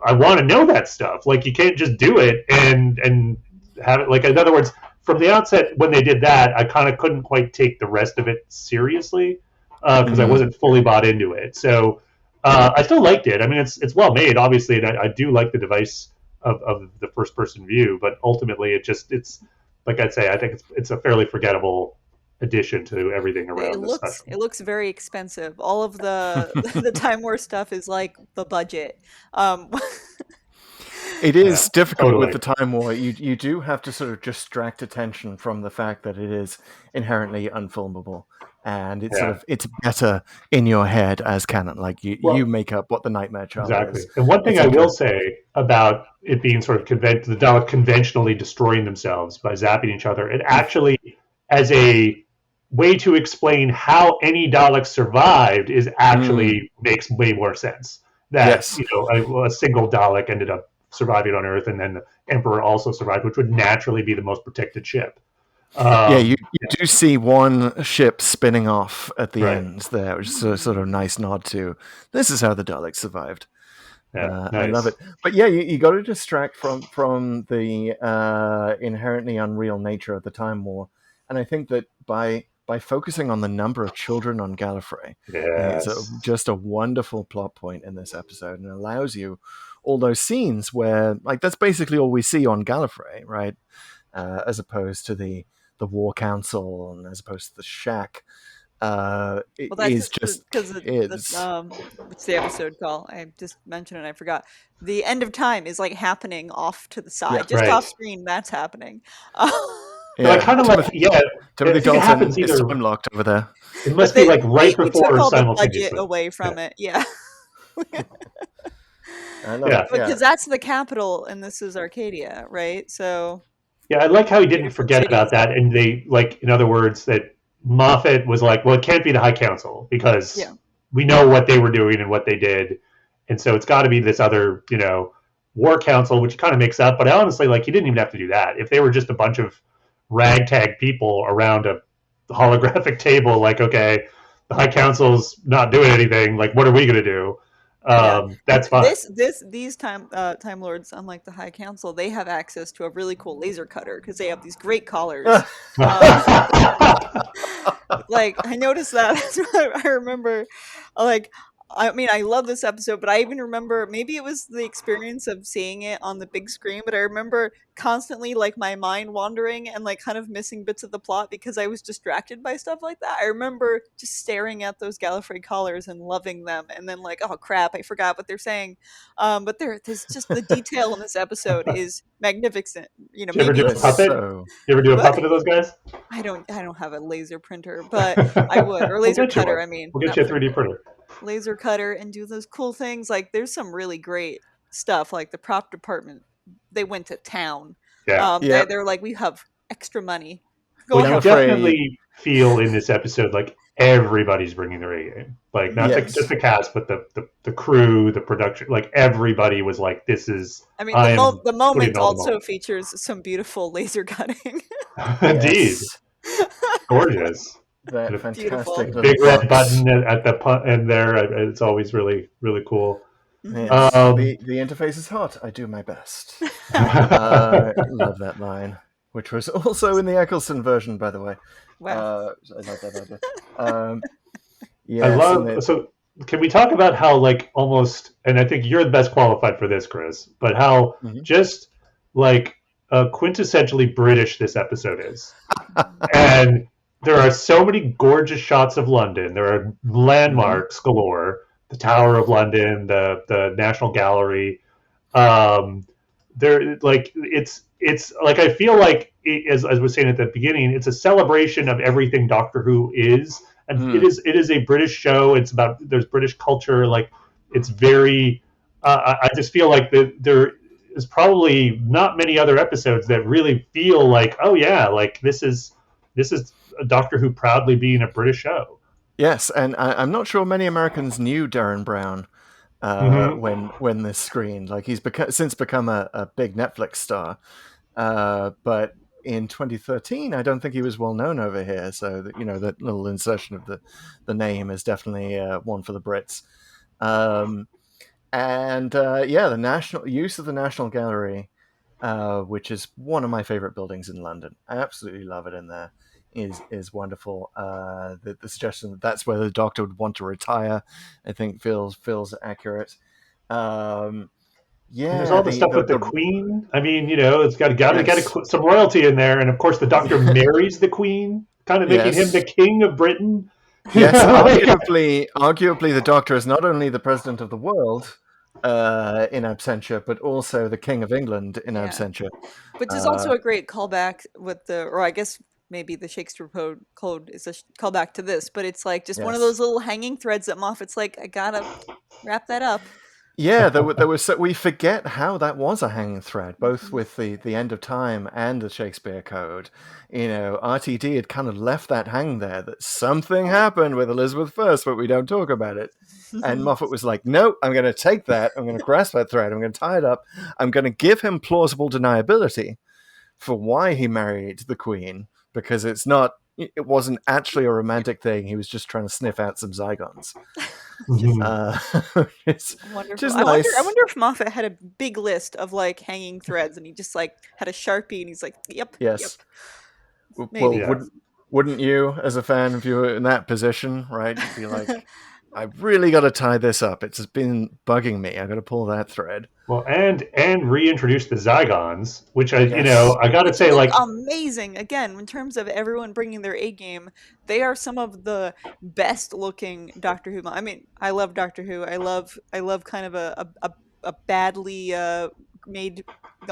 I want to know that stuff. Like you can't just do it and have it. Like, in other words, from the outset when they did that, I kind of couldn't quite take the rest of it seriously because I wasn't fully bought into it. So I still liked it. I mean, it's well made, obviously, and I do like the device of the first person view, but ultimately it's like I'd say, I think it's a fairly forgettable addition to everything around it looks very expensive. All of the the Time War stuff is like the budget. It is difficult with the Time War. You do have to sort of distract attention from the fact that it is inherently unfilmable, and it's better in your head as canon. Like you make up what the Nightmare Child is. And one thing I will say about it being sort of the Dalek conventionally destroying themselves by zapping each other, it actually, as a way to explain how any Dalek survived, is actually makes way more sense. That a single Dalek ended up surviving on Earth, and then the Emperor also survived, which would naturally be the most protected ship. You do see one ship spinning off at the end there, which is a sort of nice nod to this is how the Daleks survived. Nice. I love it. But you got to distract from the inherently unreal nature of the Time War, and I think that by focusing on the number of children on Gallifrey, it's just a wonderful plot point in this episode, and allows you all those scenes where, like, that's basically all we see on Gallifrey, right? As opposed to the War Council, and as opposed to the Shack. Is just because what's the episode called? I just mentioned it. I forgot. The End of Time is like happening off to the side, off screen. That's happening. I kind of Timothy Dalton is time locked over there. It must be like right before or simultaneously. The budget away from it, because that's the capital, and this is Arcadia, right? So I like how he didn't forget about that, and they, like, in other words, that Moffat was like, well, it can't be the High Council because we know what they were doing and what they did, and so it's got to be this other, War Council, which kind of makes up. But honestly, like, he didn't even have to do that. If they were just a bunch of ragtag people around a holographic table, like, okay, the High Council's not doing anything, like, what are we going to do? That's fine. These Time Lords, unlike the High Council, they have access to a really cool laser cutter because they have these great collars. Like, I noticed that. That's why I remember, like, I mean, I love this episode, but I even remember, maybe it was the experience of seeing it on the big screen, but I remember constantly, like, my mind wandering and, like, kind of missing bits of the plot because I was distracted by stuff like that. I remember just staring at those Gallifrey collars and loving them, and then, like, oh crap, I forgot what they're saying. But there's just the detail in this episode is magnificent. You know, Do you ever maybe do a it's puppet? So You ever do a what? puppet of those guys? I don't have a laser printer, but I would, or We'll laser get you cutter. one. I mean, We'll get not you a printer. 3D printer. Laser cutter and do those cool things. Like, there's some really great stuff. Like the prop department, they went to town. Yeah. yeah, They're like, we have extra money. Go Well, I'm you ahead. afraid. definitely feel in this episode like everybody's bringing their A game. Like not Yes. just the cast, but the crew, the production. Like everybody was like, "This is." I mean, I am the putting moment all the also moment. features some beautiful laser cutting. Indeed, Yes. gorgeous. That And a Beautiful. fantastic little big red box. button at the end there. It's always really really cool. Yes. Um, The interface is hot. I do my best. Love that line, which was also in the Eccleston version, by the way. Wow. I love that idea. Yes, I and love it- so. Can we talk about how like almost, and I think you're the best qualified for this, Chris, but how Mhm. just like quintessentially British this episode is, and there are so many gorgeous shots of London. There are landmarks galore: the Tower of London, the National Gallery. There, like it's like I feel like as I was saying at the beginning, it's a celebration of everything Doctor Who is. And it is a British show. It's about there's British culture. Like it's very. I just feel like there is probably not many other episodes that really feel like, oh yeah, like this is a Doctor Who proudly being a British show. Yes, and I'm not sure many Americans knew Darren Brown when this screened. Like he's since become a big Netflix star, but in 2013, I don't think he was well known over here. So that, that little insertion of the name is definitely one for the Brits. The national use of the National Gallery, which is one of my favorite buildings in London. I absolutely love it in there. Is wonderful. The suggestion that that's where the Doctor would want to retire, I think feels accurate. And there's all the stuff with the Queen. I mean, it's got some royalty in there, and of course the Doctor marries the Queen, kind of making him the King of Britain. Yes, arguably, the Doctor is not only the President of the world in absentia, but also the King of England in absentia. Which is also a great callback or I guess maybe the Shakespeare Code is a callback to this, but it's like just one of those little hanging threads that Moffat's like, I gotta wrap that up. Yeah, there was. We forget how that was a hanging thread, both with the end of time and the Shakespeare Code. RTD had kind of left that hang there that something happened with Elizabeth first, but we don't talk about it. And Moffat was like, "No, I'm going to take that. I'm going to grasp that thread. I'm going to tie it up. I'm going to give him plausible deniability for why he married the Queen, because it wasn't actually a romantic thing. He was just trying to sniff out some Zygons." It's wonderful. just I nice. wonder if Moffat had a big list of like hanging threads, and he just like had a Sharpie, and he's like, "Yep, Yes. Yep. Well, Maybe. wouldn't you, as a fan, if you were in that position, right? You'd be like, I really got to tie this up. It's been bugging me. I got to pull that thread. Well, and reintroduce the Zygons, which I got to say, like, amazing. Again, in terms of everyone bringing their A game, they are some of the best looking Doctor Who. I mean, I love Doctor Who. I love kind of a badly made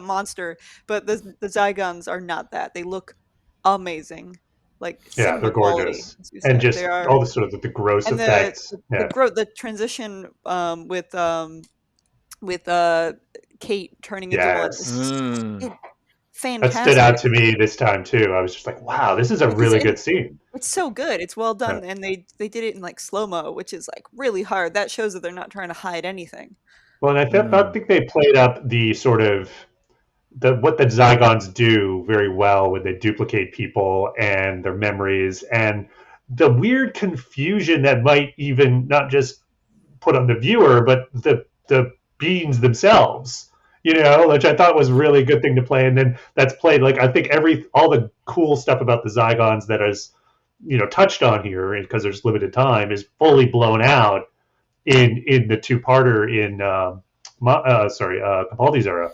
monster, but the Zygons are not that. They look amazing. Like they're gorgeous, and just all the sort of the gross effects. The transition with Kate turning into one. It's just fantastic. That stood out to me this time too. I was just like, wow, this is a really good scene. It's so good. It's well done, and they did it in like slow-mo, which is like really hard. That shows that they're not trying to hide anything. Well, and I think they played up the sort of what the Zygons do very well when they duplicate people and their memories, and the weird confusion that might even not just put on the viewer, but the beings themselves, which I thought was really a good thing to play. And then that's played, like, I think all the cool stuff about the Zygons that is touched on here, because there's limited time, is fully blown out in the two-parter in Capaldi's era.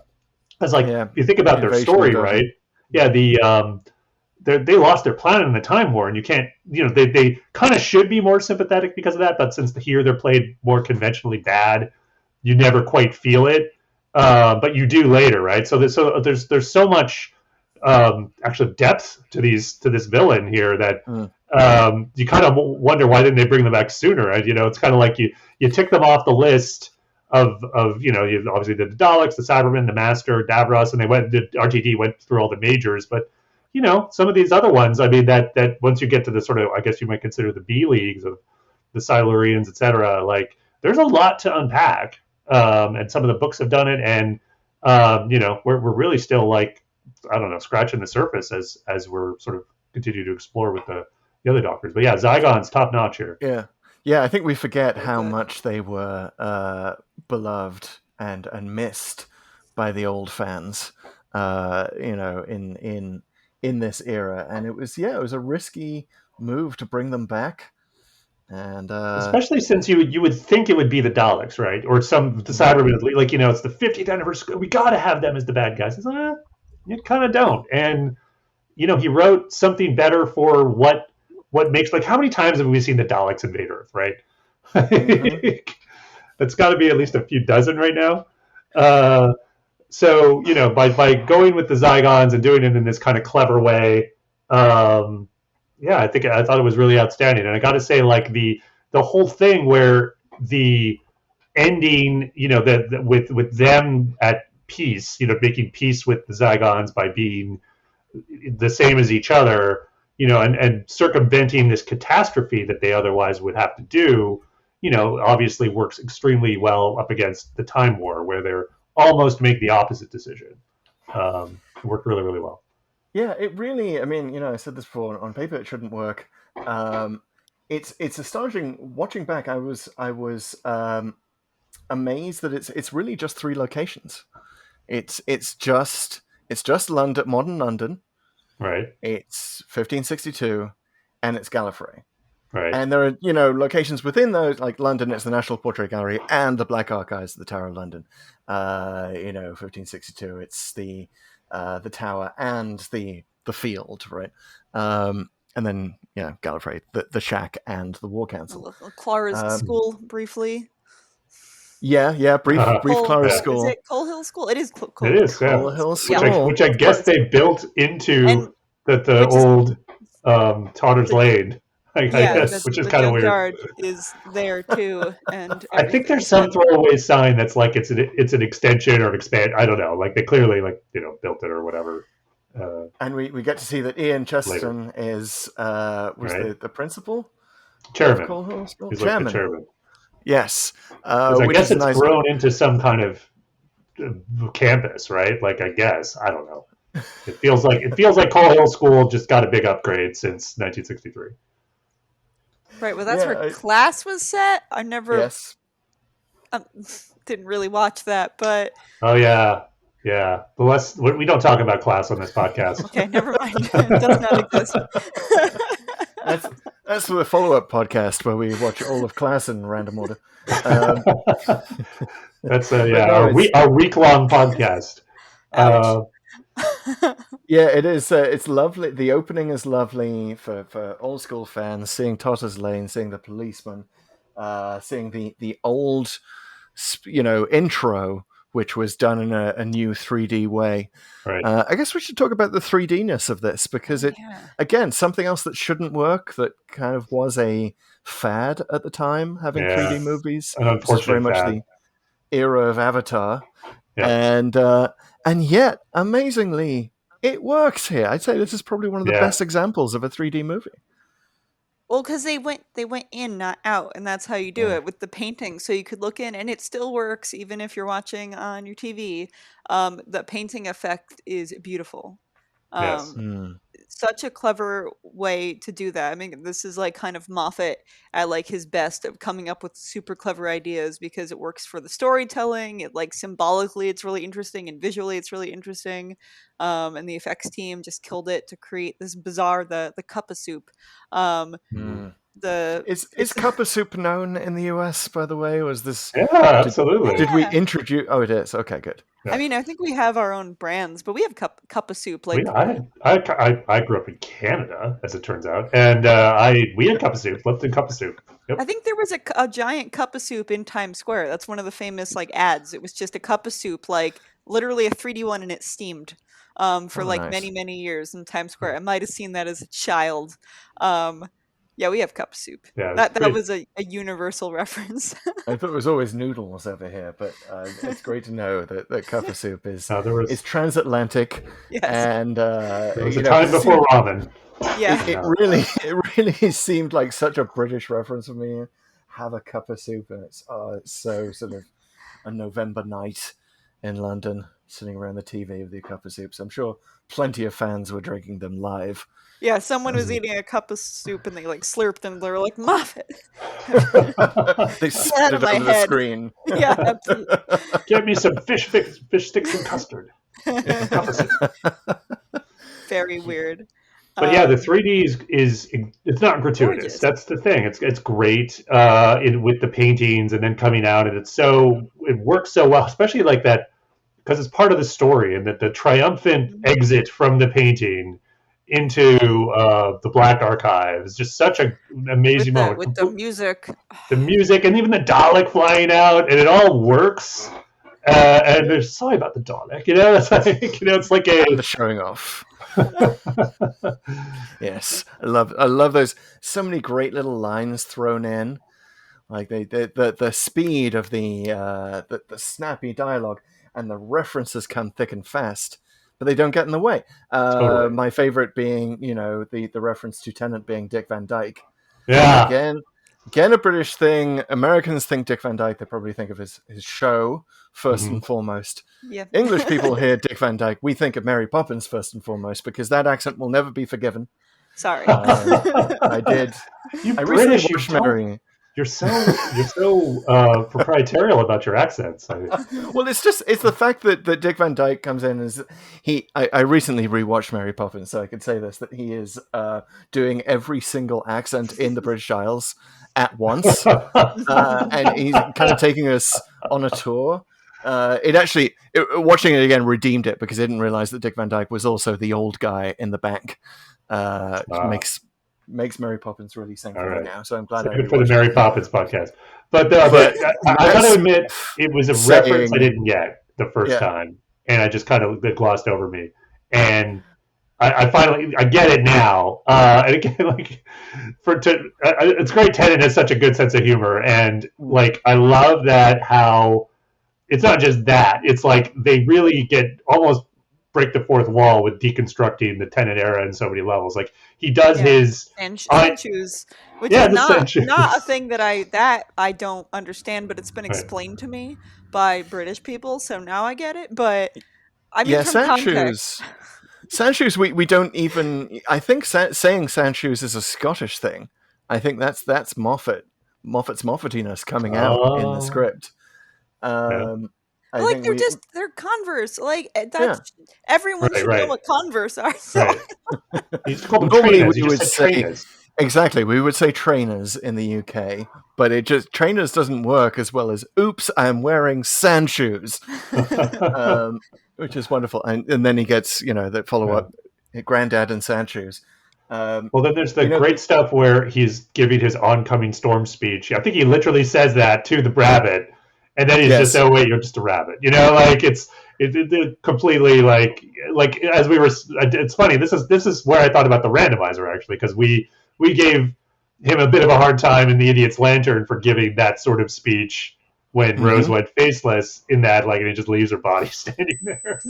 It's like, Yeah. you think about their Invasion story, of right? Yeah, they lost their planet in the Time War, and you can't, they kind of should be more sympathetic because of that, but since here they're played more conventionally bad, you never quite feel it, but you do later, right? So there's so much actual depth to this villain here that you kind of wonder, why didn't they bring them back sooner, right? It's kind of like you tick them off the list of you obviously the Daleks, the Cybermen, the Master, Davros, and RTD went through all the majors, but some of these other ones, I mean, that once you get to the sort of, I guess you might consider the B leagues of the Silurians, etc., like, there's a lot to unpack, and some of the books have done it, and we're really still, like, I don't know, scratching the surface as we're sort of continue to explore with the other Doctors. But yeah, Zygon's top notch here. Yeah, I think we forget how much they were beloved and missed by the old fans, in this era, and it was a risky move to bring them back, and especially since you would think it would be the Daleks, right, or the Cybermen, like, it's the 50th anniversary, we got to have them as the bad guys. It's like, you kind of don't, and he wrote something better for what makes, like, how many times have we seen the Daleks invade Earth, right? It's got to be at least a few dozen right now. So, by going with the Zygons and doing it in this kind of clever way, I thought it was really outstanding. And I got to say, like, the whole thing where the ending, with them at peace, making peace with the Zygons by being the same as each other, and circumventing this catastrophe that they otherwise would have to do, obviously works extremely well up against the Time War, where they're almost make the opposite decision. It worked really, really well. Yeah, it really, I mean, I said this before, on paper it shouldn't work. It's astonishing. Watching back, I was amazed that it's really just 3 locations. It's just London, modern London. Right. It's 1562, and it's Gallifrey. Right. And there are, locations within those, like London, it's the National Portrait Gallery and the Black Archives of the Tower of London. 1562, it's the Tower and the Field, right? And then, Gallifrey, the Shack and the War Council. Clara's School, briefly. Brief Clara's School. Is it Coal Hill School? It is Coal It is, Coal Hill School. Which I guess they built into the old Totter's Lane. I guess, which is kind of weird. The junkyard is there too, and I think there's some throwaway sign that's like it's an extension or an expand. I don't know. Like, they clearly, like, built it or whatever. And we get to see that Ian Chesterton is the principal, chairman. Of Coal Hill School? He's like the chairman. Yes, I guess it's grown into some kind of campus, right? Like, I guess, I don't know. It feels like Coal Hill School just got a big upgrade since 1963. Right, well, that's where Class was set. I never didn't really watch that, but... Oh, yeah. Yeah. But we don't talk about Class on this podcast. Okay, never mind. It does not exist. That's the follow-up podcast where we watch all of Class in random order. That's our week-long podcast. Yeah, it is. It's lovely. The opening is lovely for old school fans. Seeing Totter's Lane, seeing the policeman, seeing the old, intro, which was done in a new 3D way. Right. I guess we should talk about the 3D-ness of this, because again, something else that shouldn't work, that kind of was a fad at the time, having 3D movies. An unfortunate very much fad. the era of Avatar. Yeah. And yet, amazingly, it works here. I'd say this is probably one of the best examples of a 3D movie. Well, because they went in, not out, and that's how you do it with the painting. So you could look in, and it still works even if you're watching on your TV. The painting effect is beautiful. Yes. such a clever way to do that. I mean, this is like kind of Moffat at like his best of coming up with super clever ideas because it works for the storytelling. It like symbolically, it's really interesting, and visually, it's really interesting. And the effects team just killed it to create this bizarre the cup of soup. Is cup of soup known in the US, by the way? Was this? Yeah, absolutely. Did we introduce? Oh, it is. Okay, good. I mean, I think we have our own brands, but we have cup of soup. Like I grew up in Canada, as it turns out, and we had cup of soup, Lipton cup of soup. Yep. I think there was a giant cup of soup in Times Square. That's one of the famous like ads. It was just a cup of soup, like literally a 3D one, and it steamed for like nice. many years in Times Square. I might have seen that as a child. Yeah, we have cup of soup. Yeah, that was a universal reference. I thought it was always noodles over here, but it's great to know that cup of soup is transatlantic. Yes. And it was a time before ramen. Yeah, it really seemed like such a British reference for me. Have a cup of soup, and it's so sort of a November night in London, sitting around the TV with your cup of soup. So I'm sure plenty of fans were drinking them live. Yeah, someone was eating a cup of soup and they like slurped them. They were like, Moffat. They spit it over the screen. Yeah, absolutely. Get me some fish sticks and custard. Very weird. But yeah, the 3D is it's not gratuitous. Gorgeous. That's the thing. It's great with the paintings and then coming out, and it works so well, especially like that because it's part of the story, and that the triumphant exit from the painting into the Black Archives, just such an amazing moment with the music, and even the Dalek flying out, and it all works. And there's sorry about the Dalek, it's like it's like the showing off. Yes, I love those. So many great little lines thrown in, like the speed of the snappy dialogue, and the references come thick and fast. But they don't get in the way. Totally. My favorite being, the reference to Tennant being Dick Van Dyke. Yeah. Again, a British thing. Americans think Dick Van Dyke. They probably think of his show first and foremost. Yeah. English people hear Dick Van Dyke. We think of Mary Poppins first and foremost because that accent will never be forgiven. Sorry. I did. I recently watched Mary. You're so proprietarial about your accents. Well, it's the fact that Dick Van Dyke comes in as I recently rewatched Mary Poppins, so I could say this, that he is doing every single accent in the British Isles at once, and he's kind of taking us on a tour. Watching it again redeemed it because I didn't realize that Dick Van Dyke was also the old guy in the bank. Makes Mary Poppins really sing for me now, so I'm glad. Good for the Mary Poppins podcast. But I got to admit, it was a reference I didn't get the first time, and I just kind of glossed over me. And I finally get it now. And again, it's great. Tennant has such a good sense of humor, and like I love that how it's not just that. It's like they really get almost break the fourth wall with deconstructing the Tennant era in so many levels. Like he does his Sanshoes, which is not a thing that I don't understand, but it's been explained to me by British people, so now I get it. But I mean, Sanshoes, we don't even. I think saying Sanshoes is a Scottish thing. I think that's Moffat's Moffatiness coming out in the script. Like they're Converse. Like that's everyone should know what Converse are. So. Normally we would say exactly. We would say trainers in the UK, but trainers doesn't work as well as "Oops, I'm wearing sand shoes," which is wonderful. And then he gets that follow up, Grandad and sand shoes. Well, then there's the great stuff where he's giving his oncoming storm speech. I think he literally says that to the rabbit. And then he's just, oh wait, you're just a rabbit. Like it's completely like as we were. It's funny. This is where I thought about the randomizer actually, because we gave him a bit of a hard time in the Idiot's Lantern for giving that sort of speech when Rose went faceless in that, like, and he just leaves her body standing there.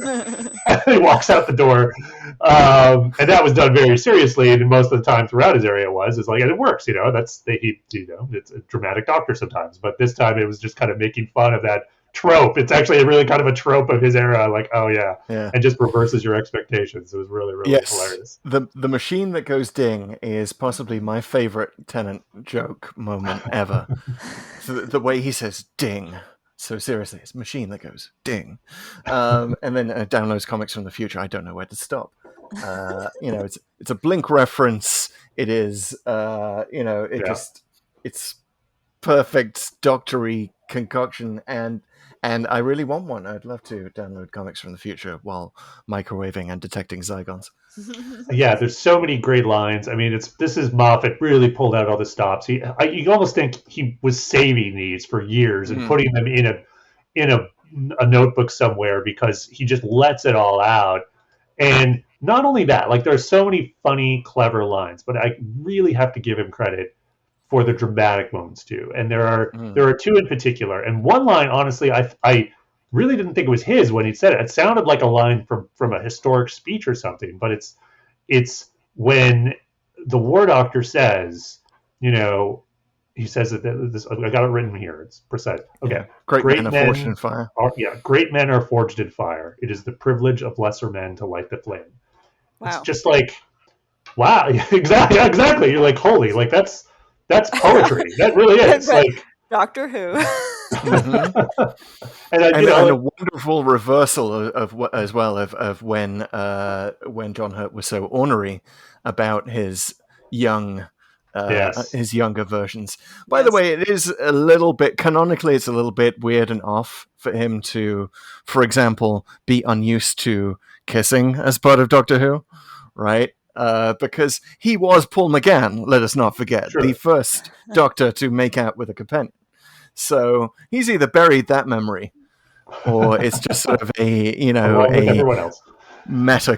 And he walks out the door. And that was done very seriously, and most of the time throughout his area is like, and it works, it's a dramatic doctor sometimes. But this time it was just kind of making fun of that trope. It's actually a really kind of a trope of his era. Like, oh yeah, Yeah. and just reverses your expectations. It was really, really hilarious. The machine that goes ding is possibly my favorite Tennant joke moment ever. So the way he says ding. So seriously, it's a machine that goes ding. And then downloads comics from the future. I don't know where to stop. It's a Blink reference. It is, it's perfect doctory concoction, and I really want one. I'd love to download comics from the future while microwaving and detecting Zygons. Yeah, there's so many great lines. I mean, this is Moffat really pulled out all the stops. You almost think he was saving these for years and putting them in a notebook somewhere because he just lets it all out. And not only that, like there's so many funny, clever lines, but I really have to give him credit for the dramatic moments too. And there are two in particular. And one line, honestly, I really didn't think it was his when he said it. It sounded like a line from a historic speech or something, but it's when the War Doctor says, he says that this. I got it written here. It's precise. Okay, yeah. Great men are forged in fire. Great men are forged in fire. It is the privilege of lesser men to light the flame. Wow. It's just like, wow, exactly. You're like, holy, like that's poetry. That really is. Like Doctor Who. and a wonderful reversal of as well of when John Hurt was so ornery about his young. His younger versions. By the way, it is a little bit canonically. It's a little bit weird and off for him to, for example, be unused to kissing as part of Doctor Who, right? Because he was Paul McGann. Let us not forget the first Doctor to make out with a companion. So he's either buried that memory, or it's just sort of everyone else. Meta,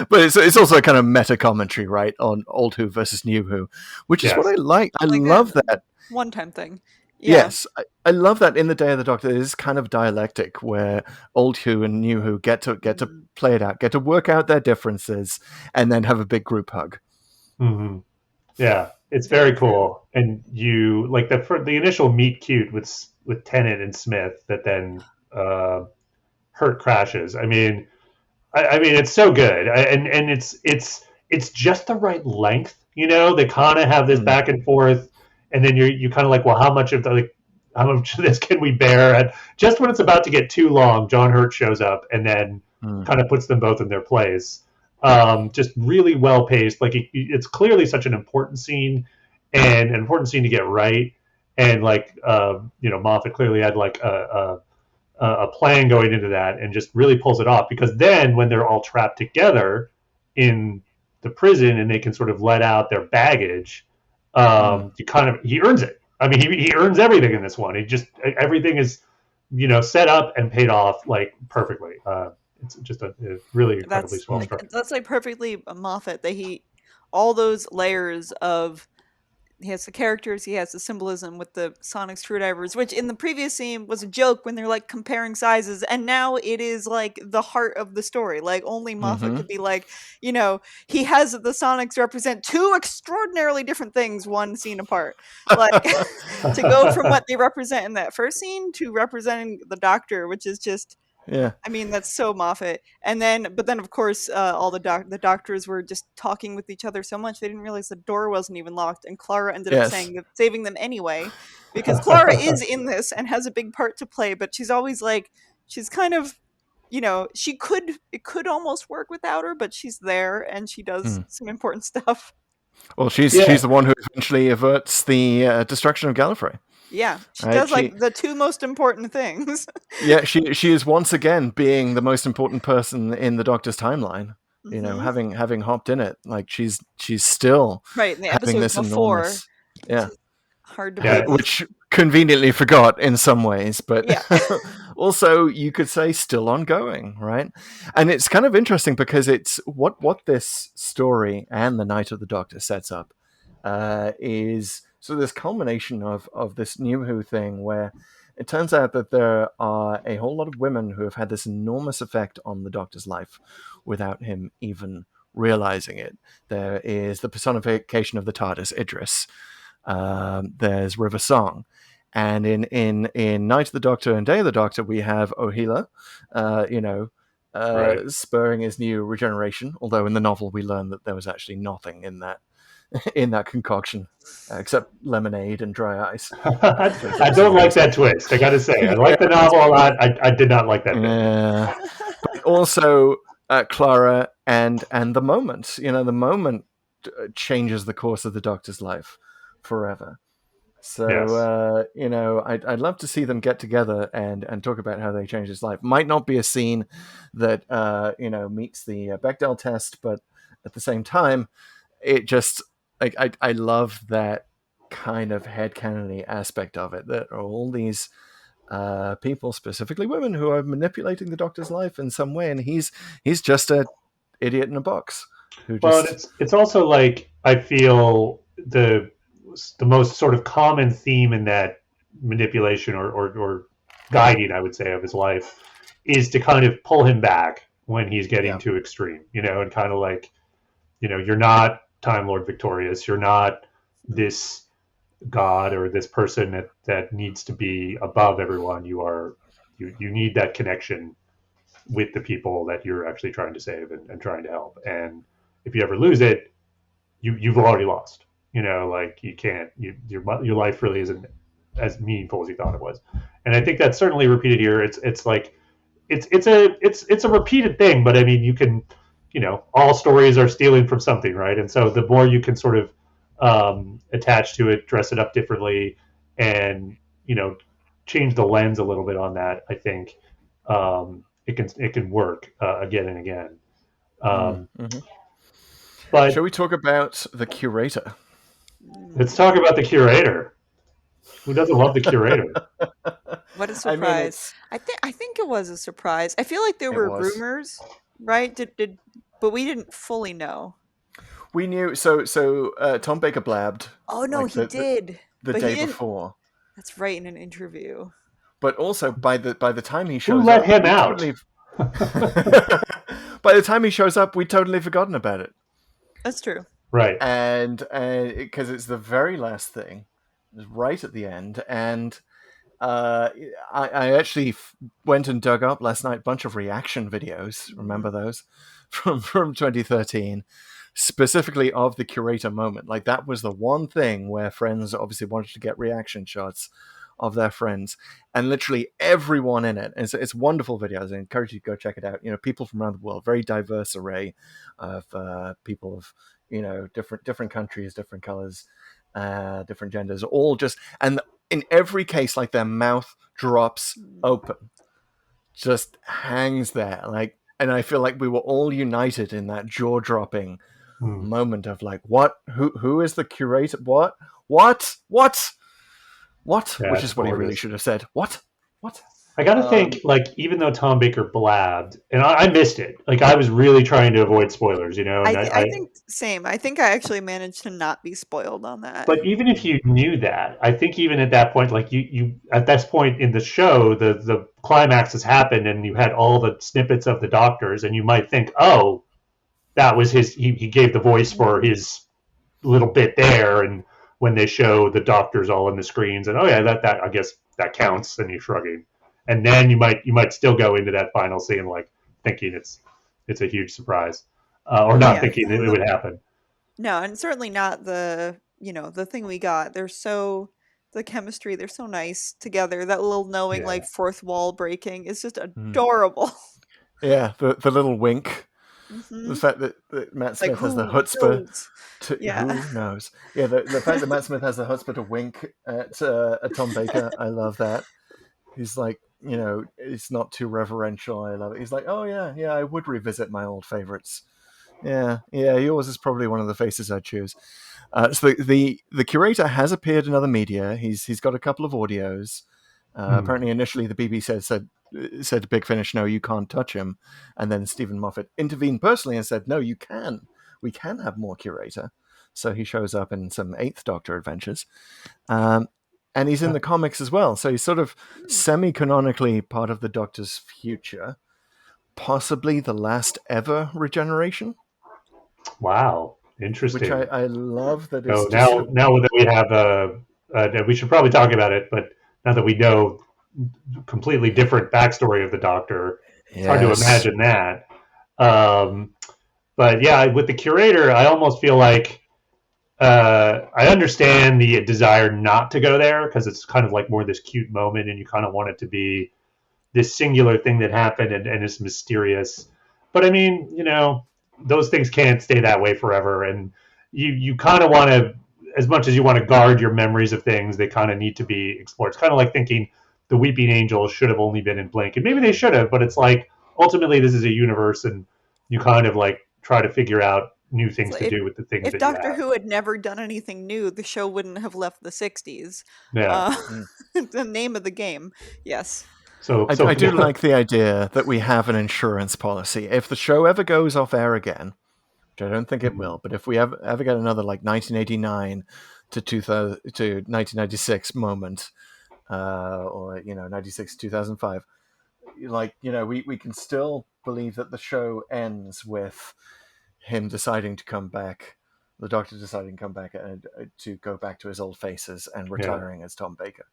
but it's also a kind of meta commentary, right, on old Who versus new Who, which is what I like. I love that one-time thing. Yeah. Yes, I love that in the Day of the Doctor. It is kind of dialectic where old Who and new Who get to play it out, get to work out their differences, and then have a big group hug. Mm-hmm. Yeah, it's very cool. And you like the initial meet cute with Tennant and Smith that then Hurt crashes. I mean, it's so good, and it's just the right length. They kind of have this back and forth, and then you kind of like, well, how much of this can we bear? And just when it's about to get too long, John Hurt shows up and then kind of puts them both in their place. Just really well paced. Like it's clearly such an important scene, and an important scene to get right. And like Moffat clearly had like a plan going into that, and just really pulls it off, because then when they're all trapped together in the prison and they can sort of let out their baggage, he earns it. I mean, he earns everything in this one. Everything is set up and paid off like perfectly. It's just a really incredibly well structured. That's like perfectly Moffat, that all those layers of. He has the characters, he has the symbolism with the sonic screwdrivers, which in the previous scene was a joke when they're like comparing sizes, and now it is like the heart of the story. Like only Moffat could be like, he has the sonics represent two extraordinarily different things one scene apart. Like to go from what they represent in that first scene to representing the Doctor, which is just I mean, that's so Moffat. But then of course, all the doctors were just talking with each other so much they didn't realize the door wasn't even locked, and Clara ended up saving them anyway, because Clara is in this and has a big part to play, but she's always like, she's kind of, it could almost work without her, but she's there and she does some important stuff. Well, she's the one who eventually averts the destruction of Gallifrey. Yeah, she does like the two most important things. Yeah, she is once again being the most important person in the Doctor's timeline. Having hopped in it, like she's still right in the having episode this before. Enormous, hard to believe. Which conveniently forgot in some ways, but also you could say still ongoing, right? And it's kind of interesting because it's what this story and the Night of the Doctor sets up is. So this culmination of this New Who thing, where it turns out that there are a whole lot of women who have had this enormous effect on the Doctor's life without him even realizing it. There is the personification of the TARDIS, Idris. There's River Song. And in Night of the Doctor and Day of the Doctor, we have Ohila, spurring his new regeneration. Although in the novel we learn that there was actually nothing in that concoction except lemonade and dry ice. I don't like that twist. I got to say, I like the novel a lot. I did not like that. Yeah, but also Clara and the moment. The moment changes the course of the Doctor's life forever. So, yes. I'd love to see them get together and talk about how they changed his life. Might not be a scene that, meets the Bechdel test, but at the same time, it just, I love that kind of headcanon-y aspect of it, that all these people, specifically women, who are manipulating the Doctor's life in some way, and he's just a idiot in a box. It's also like, I feel the most sort of common theme in that manipulation or guiding, I would say, of his life is to kind of pull him back when he's getting too extreme, and kind of like, you're not Time Lord Victorious, you're not this god or this person that needs to be above everyone. You need that connection with the people that you're actually trying to save and trying to help. And if you ever lose it, you've already lost. Like you can't. Your life really isn't as meaningful as you thought it was. And I think that's certainly repeated here. It's like it's a repeated thing. But I mean, you can, all stories are stealing from something, right? And so the more you can sort of attach to it, dress it up differently, and change the lens a little bit on that, I think it can work again and again. But shall we talk about the curator? Let's talk about the curator. Who doesn't love the curator? What a surprise! I think it was a surprise. I feel like there were rumors, right? But we didn't fully know. We knew. So Tom Baker blabbed. Oh no, he did the day before. That's right, in an interview. But also by the time he shows up, who let him out? By the time he shows up, we'd totally forgotten about it. That's true. Right. And because it's the very last thing, it's right at the end. And I actually went and dug up last night a bunch of reaction videos. Remember those from 2013, specifically of the curator moment. Like, that was the one thing where friends obviously wanted to get reaction shots of their friends, and literally everyone in it. It's wonderful videos. I encourage you to go check it out. People from around the world, very diverse array of people of different countries, different colors, different genders, all just, and in every case, like, their mouth drops open, just hangs there, like. And I feel like we were all united in that jaw-dropping moment of like, what? Who is the curator? What? Yeah, which is what he really should have said. What? I got to think, like, even though Tom Baker blabbed, and I missed it, like, I was really trying to avoid spoilers, And I think same. I think I actually managed to not be spoiled on that. But even if you knew that, I think even at that point, like, you at this point in the show, the climax has happened, and you had all the snippets of the doctors, and you might think, oh, that was his. He gave the voice for his little bit there, and when they show the doctors all in the screens, and oh yeah, that I guess that counts, and you're shrugging. And then you might still go into that final scene like thinking it's a huge surprise, or not thinking it would happen. No, and certainly not the thing we got. The chemistry, they're so nice together. That little knowing, like, fourth wall breaking is just adorable. Yeah, the little wink. Mm-hmm. The fact that Matt Smith has the chutzpah who knows? Yeah, the fact that Matt Smith has the chutzpah to wink at Tom Baker, I love that. He's like, it's not too reverential. I love it. He's like, oh yeah, I would revisit my old favorites. Yeah, yours is probably one of the faces I'd choose. So the curator has appeared in other media. He's got a couple of audios. Apparently, initially the BBC said to Big Finish, no, you can't touch him. And then Stephen Moffat intervened personally and said, no, you can. We can have more curator. So he shows up in some Eighth Doctor adventures. And he's in the comics as well. So he's sort of semi-canonically part of the Doctor's future. Possibly the last ever regeneration. Wow. Interesting. Which I love that. Now that we have we should probably talk about it, but now that we know completely different backstory of the Doctor. It's hard to imagine that. But yeah, with the Curator, I almost feel like I understand the desire not to go there because it's kind of like more this cute moment, and you kind of want it to be this singular thing that happened and is mysterious. But I mean, those things can't stay that way forever, and you kind of want to, as much as you want to guard your memories of things, they kind of need to be explored. It's kind of like thinking the Weeping Angel should have only been in Blink, and maybe they should have, but it's like ultimately this is a universe, and you kind of like try to figure out new things to do with the things. If Doctor Who had never done anything new, the show wouldn't have left the 60s. Yeah, the name of the game. Yes. So I do like the idea that we have an insurance policy. If the show ever goes off air again, which I don't think it will, but if we ever get another like 1989 to 1996 moment, or 96 2005, we can still believe that the show ends with him deciding to come back, the Doctor deciding to come back and to go back to his old faces and retiring as Tom Baker.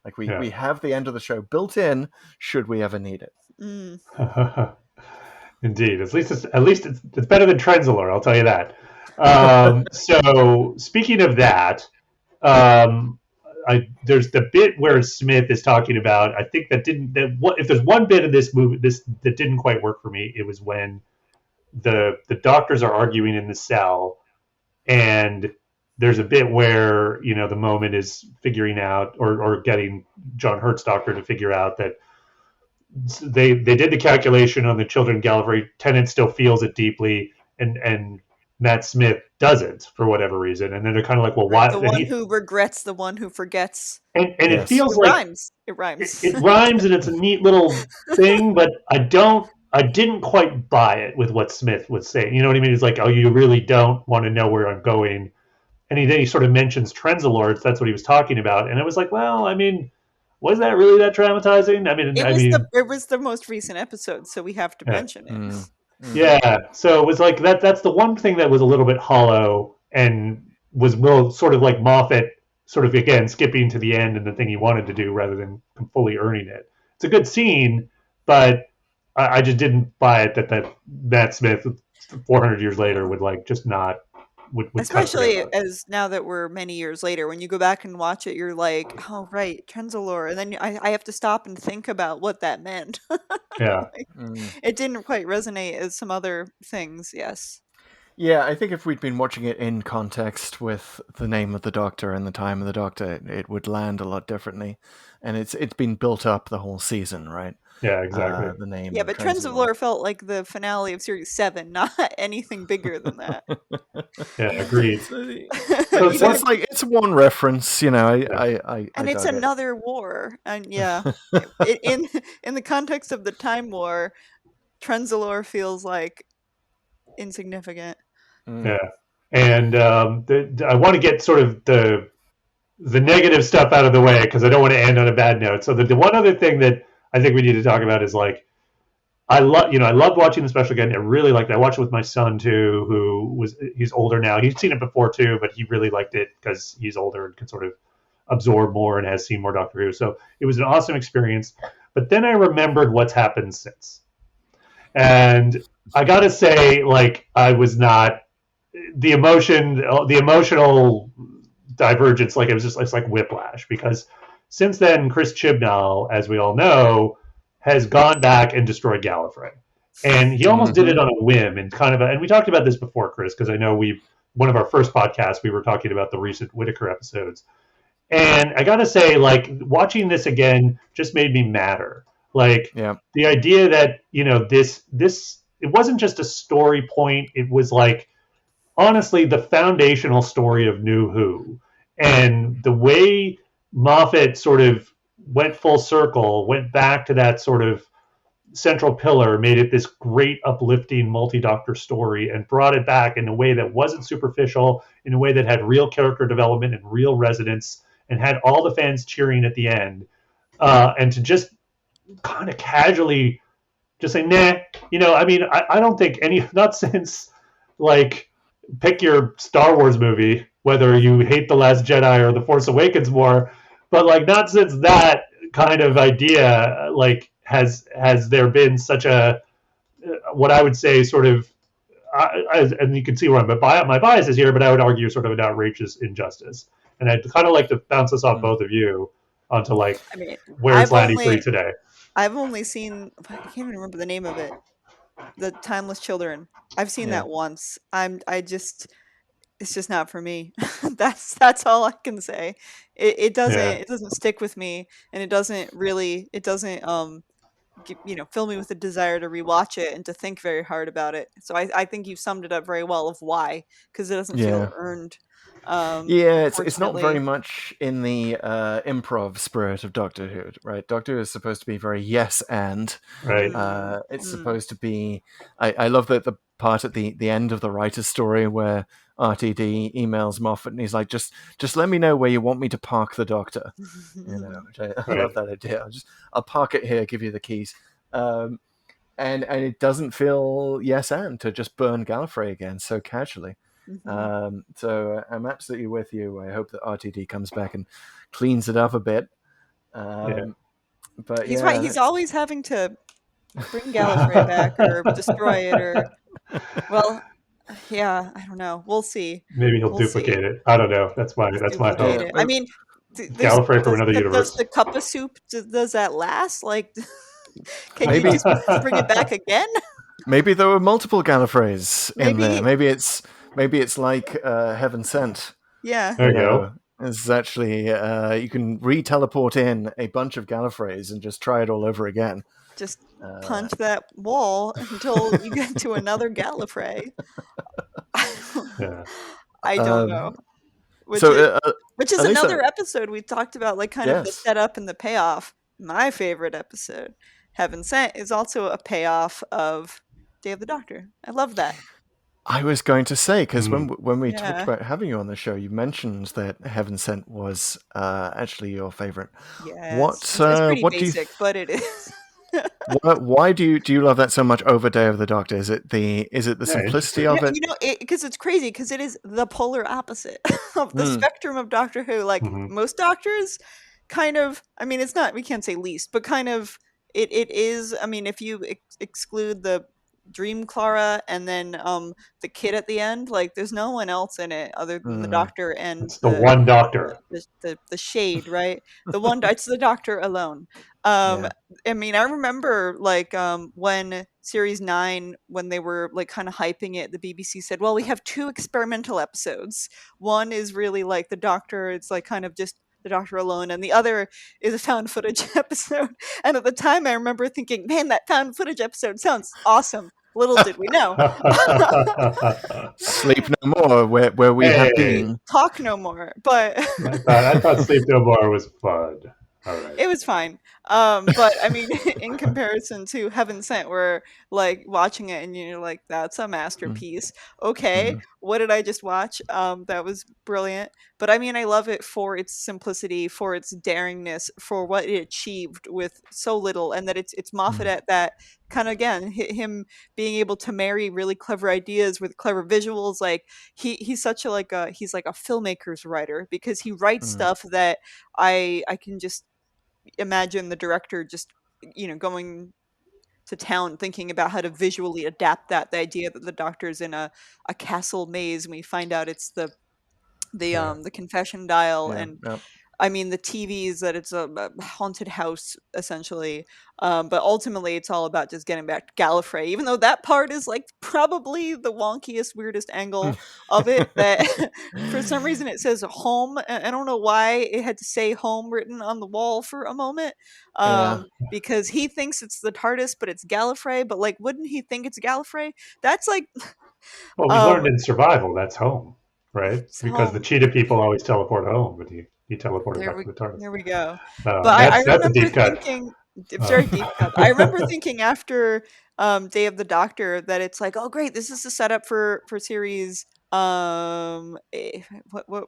Like we have the end of the show built in, should we ever need it. Indeed, at least it's better than Trenzalore, I'll tell you that. So speaking of that, there's the bit where Smith is talking about. I think if there's one bit of this movie that didn't quite work for me, it was when the doctors are arguing in the cell, and there's a bit where the moment is figuring out or getting John Hurt's Doctor to figure out that they did the calculation on the children Gallifrey. Tennant still feels it deeply, and Matt Smith doesn't for whatever reason. And then they're kind of like, well, why? The one who regrets, the one who forgets. And it feels like rhymes. It rhymes. It rhymes, and it's a neat little thing, but I didn't quite buy it with what Smith was saying. You know what I mean? It's like, oh, you really don't want to know where I'm going. And then he sort of mentions Trenzalore. That's what he was talking about. And I was like, well, I mean, was that really that traumatizing? I mean, it was the most recent episode, so we have to mention it. Yeah. So it was like that's the one thing that was a little bit hollow and was more sort of like Moffat sort of, again, skipping to the end and the thing he wanted to do rather than fully earning it. It's a good scene, but I just didn't buy it that Matt Smith 400 years later would like just not would especially as now that we're many years later, when you go back and watch it, you're like, oh right, Trenzalore, and then I have to stop and think about what that meant. Yeah. It didn't quite resonate as some other things. Yes. Yeah, I think if we'd been watching it in context with the name of the Doctor and the time of the Doctor, it would land a lot differently. And it's been built up the whole season, right? Yeah, exactly. The name. Yeah, but Trenzalore felt like the finale of Series 7, not anything bigger than that. Yeah, agreed. It's one reference, and it's another war, and in the context of the Time War, Trenzalore feels like insignificant. Yeah, and I want to get sort of the negative stuff out of the way because I don't want to end on a bad note. So the one other thing that I think we need to talk about is like I loved watching the special again. I really liked it. I watched it with my son too, he's older now. He's seen it before too, but he really liked it because he's older and can sort of absorb more and has seen more Doctor Who. So it was an awesome experience. But then I remembered what's happened since, and I gotta say, like, I was not the emotional divergence. Like it's like whiplash because since then, Chris Chibnall, as we all know, has gone back and destroyed Gallifrey, and he almost did it on a whim and and we talked about this before, Chris, because I know one of our first podcasts we were talking about the recent Whittaker episodes, and I gotta say, like, watching this again just made me madder. Like, the idea that this it wasn't just a story point; it was like honestly the foundational story of New Who, and the way Moffat sort of went full circle, went back to that sort of central pillar, made it this great uplifting multi-Doctor story, and brought it back in a way that wasn't superficial, in a way that had real character development and real resonance, and had all the fans cheering at the end. And to just kind of casually just say, nah, I mean, I don't think not since, like, pick your Star Wars movie, whether you hate The Last Jedi or The Force Awakens more, but like not since that kind of idea like has there been such a what I would say sort of and you can see where my bias is here, but I would argue sort of an outrageous injustice. And I'd kind of like to bounce this off both of you onto like where it's landing for you today. I've only seen, I can't even remember the name of it, The Timeless Children. I've seen that once. It's just not for me. That's all I can say. It doesn't stick with me, and it doesn't fill me with a desire to rewatch it and to think very hard about it. So I think you summed it up very well of why, because it doesn't feel earned. It's not very much in the improv spirit of Doctor Who, right? Doctor Who is supposed to be very yes and. Right. It's supposed to be. I love that the part at the end of the writer's story where RTD emails Moffat and he's like, just let me know where you want me to park the Doctor. Which I love that idea. I'll park it here, give you the keys. And it doesn't feel yes and to just burn Gallifrey again so casually. So I'm absolutely with you. I hope that RTD comes back and cleans it up a bit. But he's right. He's always having to bring Gallifrey back or destroy it, or I don't know. We'll see. Maybe he'll duplicate it. I don't know. That's my hope. I mean, Gallifrey from another universe. Does the cup of soup, does that last? Like, can you just bring it back again? Maybe there were multiple Gallifreys in there. Maybe it's like Heaven Sent. Yeah. There you go. It's actually you can re-teleport in a bunch of Gallifreys and just try it all over again. Just punch that wall until you get to another Gallifrey. I don't know. Which is Alisa, another episode we talked about, like kind of the setup and the payoff. My favorite episode, Heaven Sent, is also a payoff of Day of the Doctor. I love that. I was going to say, because when we talked about having you on the show, you mentioned that Heaven Sent was actually your favorite. Yes. It's pretty basic, but it is. Why do you love that so much over Day of the Doctor? Is it the simplicity of it? Because it's crazy, because it is the polar opposite of the spectrum of Doctor Who. Like most Doctors, kind of. I mean, it's not. We can't say least, but kind of. It is. I mean, if you exclude the Dream Clara and then the kid at the end, like there's no one else in it other than the Doctor and it's the one Doctor, the shade, right? The one. It's the Doctor alone. I mean, I remember like when series 9, when they were like kind of hyping it, the BBC said, well, we have 2 experimental episodes. One is really like the Doctor, it's like kind of just the Doctor alone, and the other is a found footage episode. And at the time I remember thinking, man, that found footage episode sounds awesome. Little did we know. Sleep No More, where we have been. Talk No More, but I thought Sleep No More was fun. All right. It was fine. But I mean, in comparison to Heaven Sent, where like watching it and you're like, that's a masterpiece. Okay, what did I just watch? That was brilliant. But I mean, I love it for its simplicity, for its daringness, for what it achieved with so little, and that it's Moffat at that kind of, again, him being able to marry really clever ideas with clever visuals. Like he's such a he's like a filmmaker's writer, because he writes stuff that I can just imagine the director just going to town thinking about how to visually adapt that. The idea that the Doctor's in a castle maze and we find out it's the confession dial, and I mean the TVs, that it's a haunted house essentially, but ultimately it's all about just getting back to Gallifrey, even though that part is like probably the wonkiest, weirdest angle of it, that for some reason it says home. I don't know why it had to say home written on the wall for a moment, because he thinks it's the TARDIS but it's Gallifrey, but like wouldn't he think it's Gallifrey? That's like, well, we learned in Survival that's home, right? Because the cheetah people always teleport home, but he teleported back to the TARDIS. There we go. But I remember thinking, very deep cut. I remember thinking after Day of the Doctor that it's like, oh great, this is the setup for series. What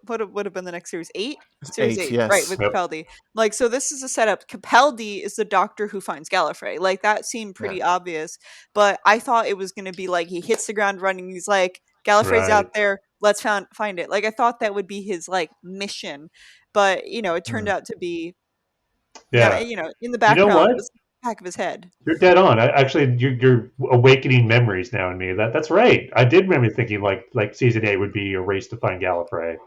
would have been the next series? 8? Series 8, yes. Right, with Capaldi. Like, so this is a setup. Capaldi is the Doctor who finds Gallifrey. Like, that seemed pretty obvious, but I thought it was going to be like he hits the ground running. He's like, Gallifrey's out there. Let's find it. Like, I thought that would be his like mission. but it turned out to be Yeah. in the You know background, what? it was the back of his head. You're dead on. Actually, you're awakening memories now in me. That's right. I did remember thinking like season 8 would be a race to find Gallifrey.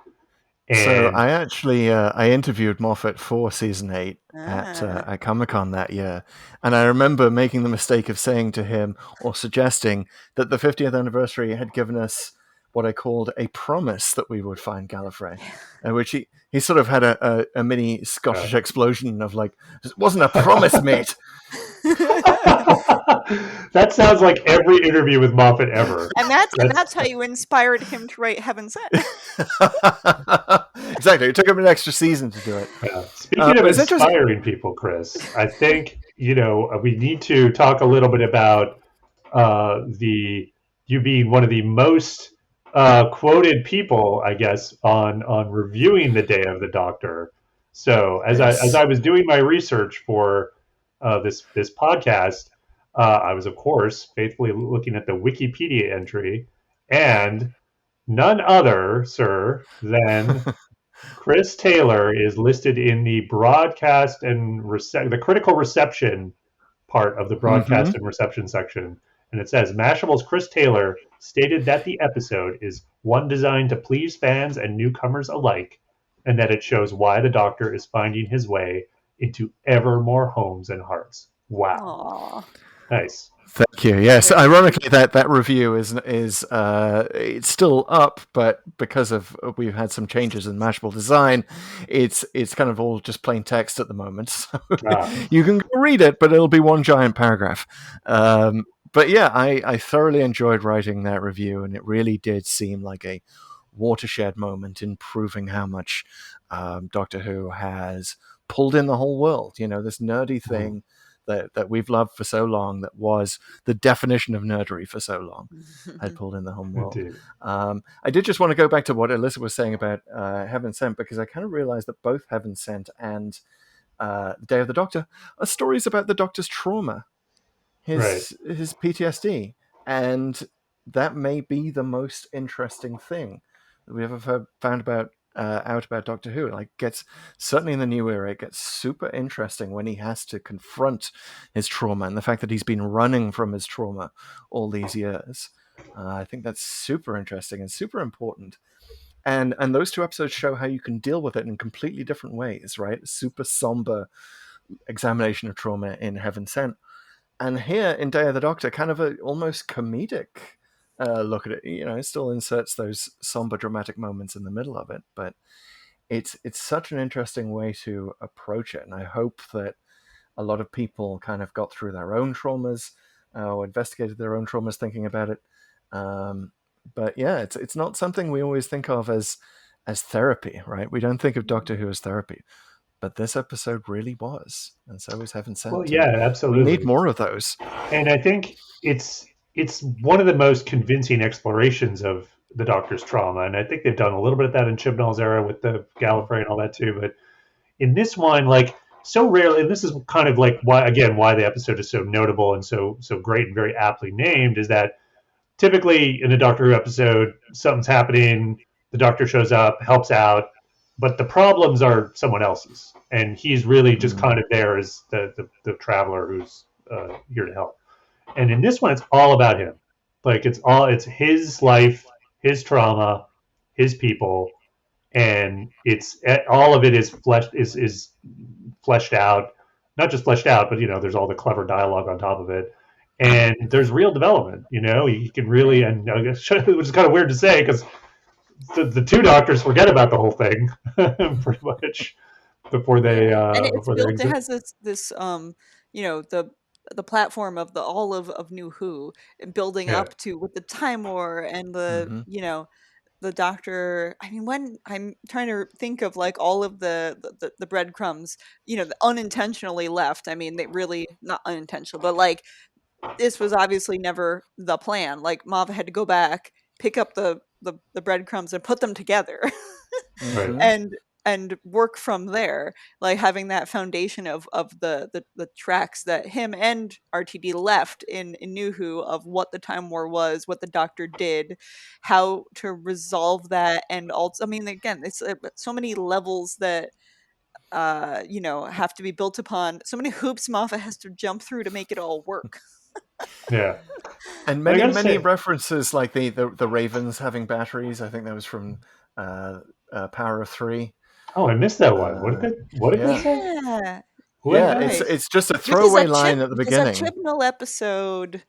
So And I actually I interviewed Moffat for season 8 Ah. at Comic-Con that year, and I remember making the mistake of saying to him or suggesting that the 50th anniversary had given us what I called a promise that we would find Gallifrey, which he sort of had a mini Scottish explosion of like, it wasn't a promise, mate. that sounds like every interview with Moffat ever. And that's how you inspired him to write Heaven Sent. Exactly. It took him an extra season to do it. Yeah. Speaking of it's inspiring people, Chris, I think we need to talk a little bit about you being one of the most quoted people, I guess, on reviewing the Day of the Doctor. So as I was doing my research for this podcast, I was of course faithfully looking at the Wikipedia entry, and none other, sir, than Chris Taylor is listed in the broadcast and the critical reception part of the broadcast and reception section. And it says Mashable's Chris Taylor stated that the episode is one designed to please fans and newcomers alike, and that it shows why the Doctor is finding his way into ever more homes and hearts. Wow. Aww. Nice. Thank you. Yes, ironically, that review is it's still up, but because of we've had some changes in Mashable design, it's kind of all just plain text at the moment. So you can go read it, but it'll be one giant paragraph. But yeah, I thoroughly enjoyed writing that review, and it really did seem like a watershed moment in proving how much Doctor Who has pulled in the whole world. This nerdy thing that we've loved for so long, that was the definition of nerdery for so long, had pulled in the whole world. I did just want to go back to what Alisa was saying about Heaven Sent, because I kind of realized that both Heaven Sent and The Day of the Doctor are stories about the Doctor's trauma, his PTSD, and that may be the most interesting thing that we ever found out about Doctor Who. Like, gets certainly in the new era, it gets super interesting when he has to confront his trauma, and the fact that he's been running from his trauma all these years. I think that's super interesting and super important. And those two episodes show how you can deal with it in completely different ways, right? Super somber examination of trauma in Heaven Sent, and here in Day of the Doctor, kind of a almost comedic look at it. It still inserts those somber, dramatic moments in the middle of it, but it's such an interesting way to approach it, and I hope that a lot of people kind of got through their own traumas or investigated their own traumas thinking about it. But yeah, it's not something we always think of as therapy, right? We don't think of Doctor Who as therapy, but this episode really was, and so is Heaven Sent. Well, yeah, absolutely. We need more of those. And I think it's one of the most convincing explorations of the Doctor's trauma, and I think they've done a little bit of that in Chibnall's era with the Gallifrey and all that too. But in this one, like, so rarely, and this is kind of like why the episode is so notable and so great and very aptly named, is that typically in a Doctor Who episode, something's happening, the Doctor shows up, helps out, but the problems are someone else's, and he's really just kind of there as the traveler who's here to help. And in this one, it's all about him. Like, it's his life, his trauma, his people, and it's all of it is fleshed out. Not just fleshed out, but there's all the clever dialogue on top of it, and there's real development. He can really, and I guess, which is kind of weird to say because the two Doctors forget about the whole thing pretty much before they. And it's built. It has this the platform of all of New Who, and building up to with the Time War and the the Doctor. I mean, when I'm trying to think of like all of the breadcrumbs, unintentionally left. I mean, they really not unintentional, but like this was obviously never the plan. Like Moffat had to go back, pick up the breadcrumbs and put them together. Right. And and work from there, like having that foundation of the tracks that him and RTD left in New Who, of what the Time War was, what the Doctor did, how to resolve that. And also, I mean, again, it's so many levels that have to be built upon, so many hoops Moffat has to jump through to make it all work. Yeah. And many references, like the Ravens having batteries. I think that was from Power of Three. Oh, I missed that one. What did they say? Yeah. Yeah, it's just a throwaway line at the beginning. It's a Chibnall episode.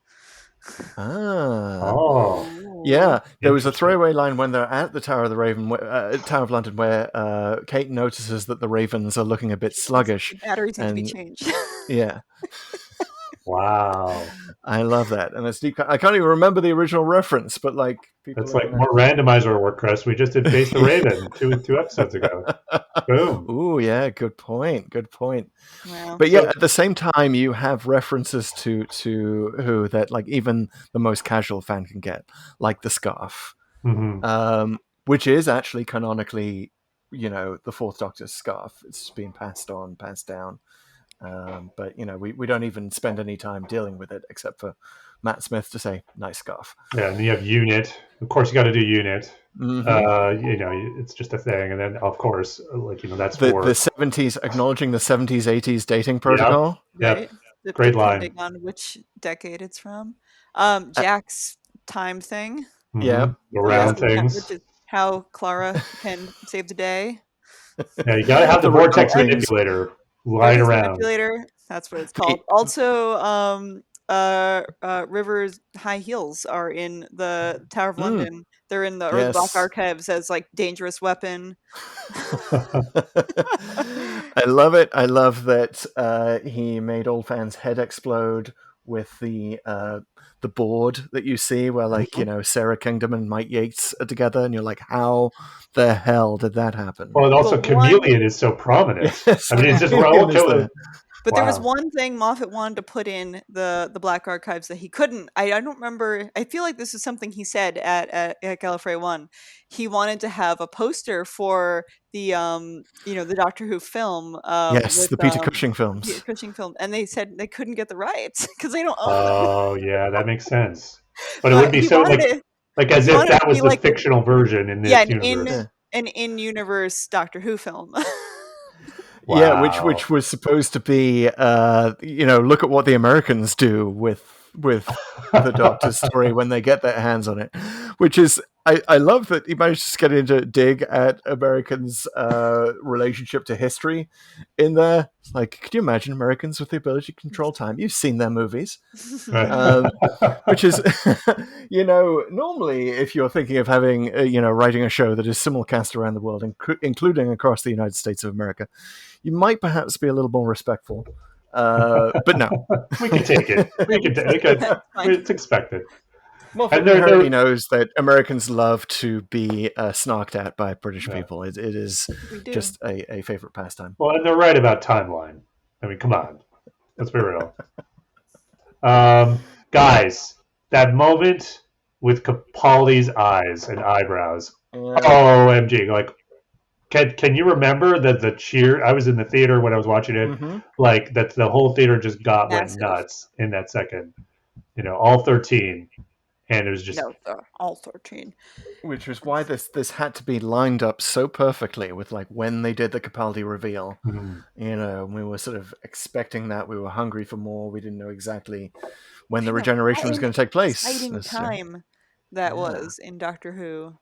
Oh. Yeah, there was a throwaway line when they're at the Tower of the Raven, Tower of London, where Kate notices that the Ravens are looking a bit sluggish. The batteries need to be changed. Yeah. Wow. I love that, and it's deep. I can't even remember the original reference, but like that's like more randomizer work, Chris. We just did Face the Raven two episodes ago. Boom. Ooh, yeah, good point. Wow. But yeah, at the same time, you have references to Who that like even the most casual fan can get, like the scarf, which is actually canonically, the Fourth Doctor's scarf. It's been passed down. But we don't even spend any time dealing with it except for Matt Smith to say nice scarf. Yeah, and you have Unit. Of course, you got to do Unit. It's just a thing, and then of course, that's the 70s, acknowledging the 70s 80s dating protocol. Right. Great line. Depending on which decade it's from. Jack's time thing. Yeah, the round things. Which is how Clara can save the day. Yeah, you got to have the vortex manipulator. Lying around. Manipulator, that's what it's called. Also, River's high heels are in the Tower of London. They're in the Black Archives as like dangerous weapon. I love it. I love that he made Old Fan's head explode with the board that you see where Sarah Kingdom and Mike Yates are together, and you're like, how the hell did that happen? Well, and also Chameleon is so prominent. Yes, I mean, it's just relative. But there was one thing Moffat wanted to put in the Black Archives that he couldn't. I don't remember. I feel like this is something he said at Gallifrey 1. He wanted to have a poster for the the Doctor Who film. With the Peter Cushing films. Peter Cushing film, and they said they couldn't get the rights because they don't own them. Oh yeah, that makes sense. But it would be so like as if that was the fictional version in this universe. An in-universe Doctor Who film. Wow. Yeah, which was supposed to be, look at what the Americans do with the Doctor's story when they get their hands on it. Which is, I love that he managed to get into a dig at Americans' relationship to history in there. Like, could you imagine Americans with the ability to control time? You've seen their movies. Right. Which is, normally if you're thinking of having, writing a show that is simulcast around the world, including across the United States of America, you might perhaps be a little more respectful. But no. We can take it. It's expected. Moffat already knows that Americans love to be snarked at by British people. It is just a favorite pastime. Well, and they're right about timeline. I mean, come on. Let's be real. Guys, that moment with Capaldi's eyes and eyebrows. OMG. Like, can you remember that the cheer? I was in the theater when I was watching it. Like, that the whole theater just went nuts in that second. All 13. And it was just all 13, which was why this had to be lined up so perfectly with like when they did the Capaldi reveal. We were sort of expecting that. We were hungry for more. We didn't know exactly when the regeneration was going to take place. Exciting time that was in Doctor Who.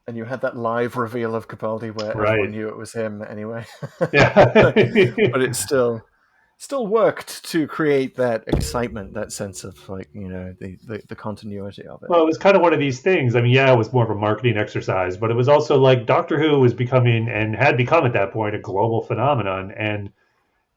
And you had that live reveal of Capaldi where everyone knew it was him anyway. Yeah, but it still worked to create that excitement, that sense of the continuity of it. Well, it was kind of one of these things. I mean, it was more of a marketing exercise, but it was also like Doctor Who was becoming and had become at that point a global phenomenon, and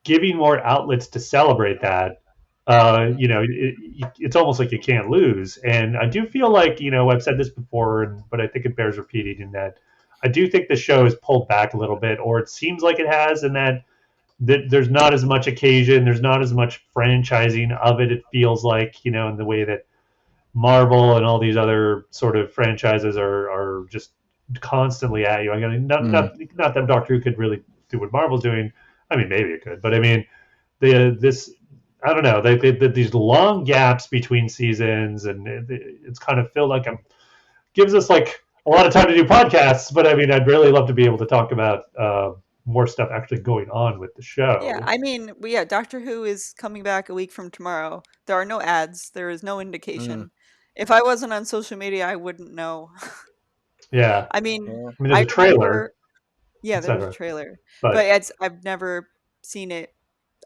giving more outlets to celebrate that. It's almost like you can't lose. And I do feel like, I've said this before, but I think it bears repeating in that I do think the show has pulled back a little bit, or it seems like it has, in that there's not as much occasion, there's not as much franchising of it. It feels like, in the way that Marvel and all these other sort of franchises are just constantly at you. I mean, not that Doctor Who could really do what Marvel's doing. I mean, maybe it could, but I mean, this I don't know. These long gaps between seasons, and it's kind of feel like gives us like a lot of time to do podcasts. But I mean, I'd really love to be able to talk about more stuff actually going on with the show. Yeah, I mean, Doctor Who is coming back a week from tomorrow. There are no ads. There is no indication. If I wasn't on social media, I wouldn't know. Yeah. I mean, there's a trailer. Yeah, there's a trailer, but I've never seen it.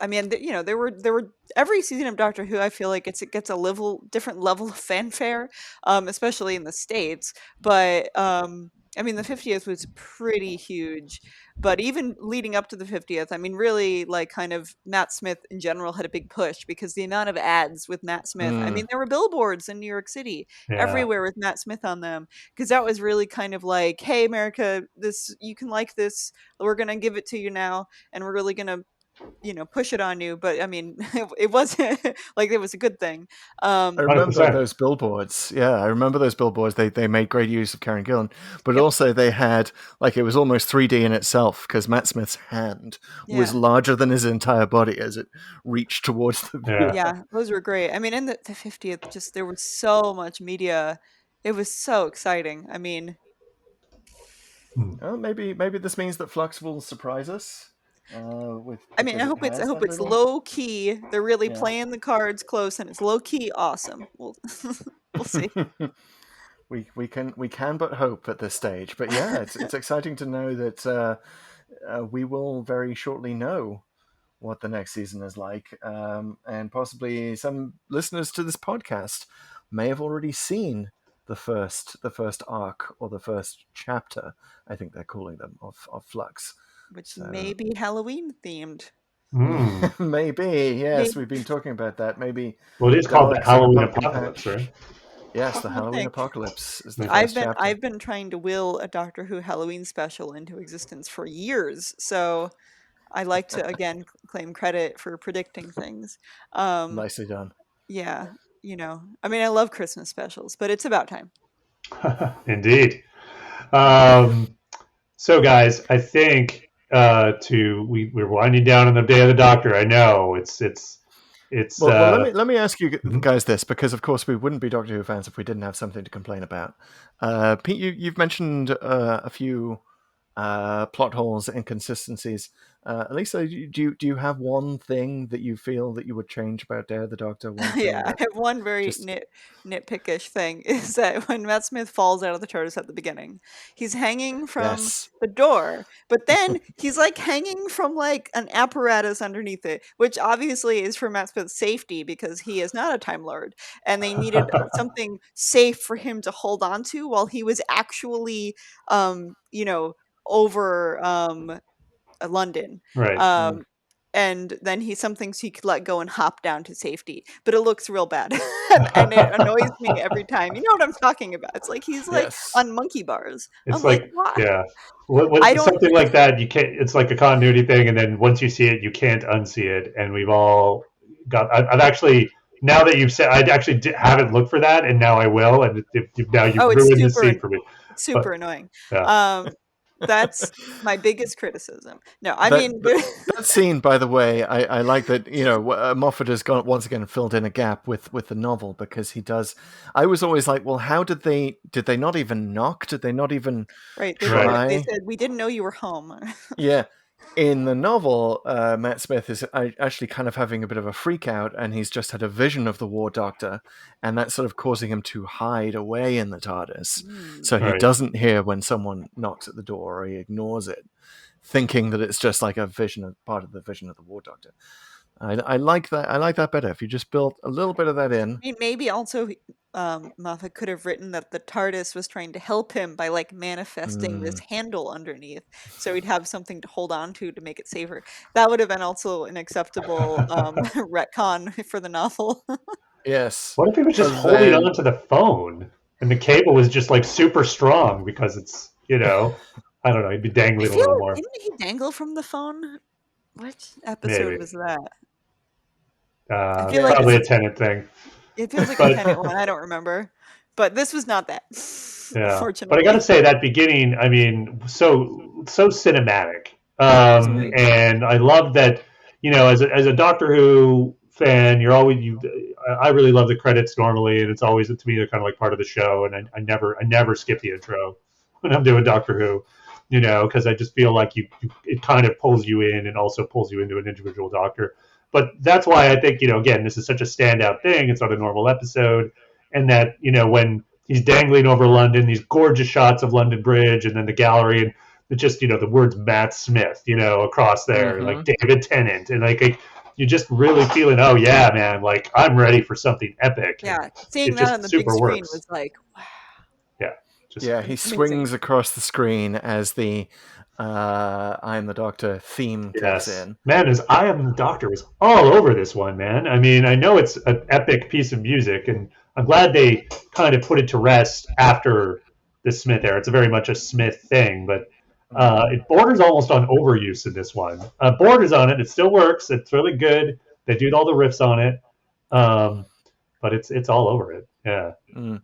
I mean, there were every season of Doctor Who. I feel like it gets a different level of fanfare, especially in the States. But I mean, the 50th was pretty huge. But even leading up to the 50th, I mean, really, like, kind of Matt Smith in general had a big push because the amount of ads with Matt Smith. I mean, there were billboards in New York City everywhere with Matt Smith on them, because that was really kind of like, hey, America, you can like this. We're gonna give it to you now, and we're really gonna push it on you. But I mean, it wasn't like it was a good thing. I remember 100%. Those billboards. Yeah, I remember those billboards. They made great use of Karen Gillan, but also they had, like, it was almost 3D in itself because Matt Smith's hand was larger than his entire body as it reached towards the viewer. Yeah, those were great. I mean, in the 50th, just there was so much media. It was so exciting. I mean, well, maybe this means that Flux will surprise us. I mean, I hope it's low key. They're really playing the cards close, and it's low key awesome. We'll see. we can but hope at this stage. But yeah, it's exciting to know that we will very shortly know what the next season is like, and possibly some listeners to this podcast may have already seen the first arc or the first chapter, I think they're calling them, of Flux. Which may be Halloween themed. Maybe, yes. We've been talking about that. Maybe. Well, it is called the Halloween Apocalypse, right? Yes, the Halloween Apocalypse is the first chapter. I've been trying to will a Doctor Who Halloween special into existence for years, so I like to again claim credit for predicting things. Nicely done. Yeah, I mean, I love Christmas specials, but it's about time. Indeed. So, guys, I think we're winding down on the Day of the Doctor. I know it's. Well, let me ask you guys this, because of course we wouldn't be Doctor Who fans if we didn't have something to complain about. Pete, you've mentioned a few plot holes, inconsistencies. Alisa, do you have one thing that you feel that you would change about Day of the Doctor? Yeah, I have one very nitpickish thing, is that when Matt Smith falls out of the TARDIS at the beginning, he's hanging from the door, but then he's like hanging from like an apparatus underneath it, which obviously is for Matt Smith's safety because he is not a Time Lord, and they needed something safe for him to hold on to while he was actually, over London. Right. And then some things he could let go and hop down to safety, but it looks real bad. And it annoys me every time. You know what I'm talking about? It's like he's like on monkey bars. It's I'm like why? Yeah. Something like that, you can't. It's like a continuity thing, and then once you see it, you can't unsee it. And we've all got. I've actually, now that you've said, I actually haven't looked for that, and now I will. And now you've ruined the scene for me. Super annoying. Yeah. That's my biggest criticism. No, I mean that scene. By the way, I like that. Moffat has once again filled in a gap with the novel, because he does. I was always like, well, how did they not even knock? Did they not even try? They said, we didn't know you were home. Yeah. In the novel, Matt Smith is actually kind of having a bit of a freak out, and he's just had a vision of the War Doctor, and that's sort of causing him to hide away in the TARDIS. So he doesn't hear when someone knocks at the door, or he ignores it, thinking that it's just like part of the vision of the War Doctor. I like that. I like that better. If you just built a little bit of that in. I mean, maybe also Moffat could have written that the TARDIS was trying to help him by like manifesting this handle underneath, so he'd have something to hold on to make it safer. That would have been also an acceptable retcon for the novel. Yes. What if he was just holding on to the phone and the cable was just like super strong because it's, I don't know, he'd be dangling a little more. Didn't he dangle from the phone? What episode was that? Probably a Tennant thing. It feels like a Tennant one. I don't remember. But this was not that. Yeah, Unfortunately. but I got to say that beginning, I mean, so cinematic, and I love that. As a Doctor Who fan, you're always I really love the credits normally, and it's always, to me, they're kind of like part of the show, and I never skip the intro when I'm doing Doctor Who, because I just feel like it kind of pulls you in and also pulls you into an individual Doctor. But that's why I think, again, this is such a standout thing. It's not a normal episode, and that when he's dangling over London, these gorgeous shots of London Bridge, and then the gallery, and just the words Matt Smith, across there, like David Tennant, and like you're just really feeling, oh yeah, man, like I'm ready for something epic. Yeah, seeing that on the big screen was like, wow. Yeah, he swings across the screen as the "I'm the Doctor" theme kicks in. Man, as "I Am the Doctor" was all over this one, man. I mean, I know it's an epic piece of music, and I'm glad they kind of put it to rest after the Smith era. It's very much a Smith thing, but it borders almost on overuse in this one. Borders on it. It still works. It's really good. They do all the riffs on it, but it's all over it. Yeah. Mm.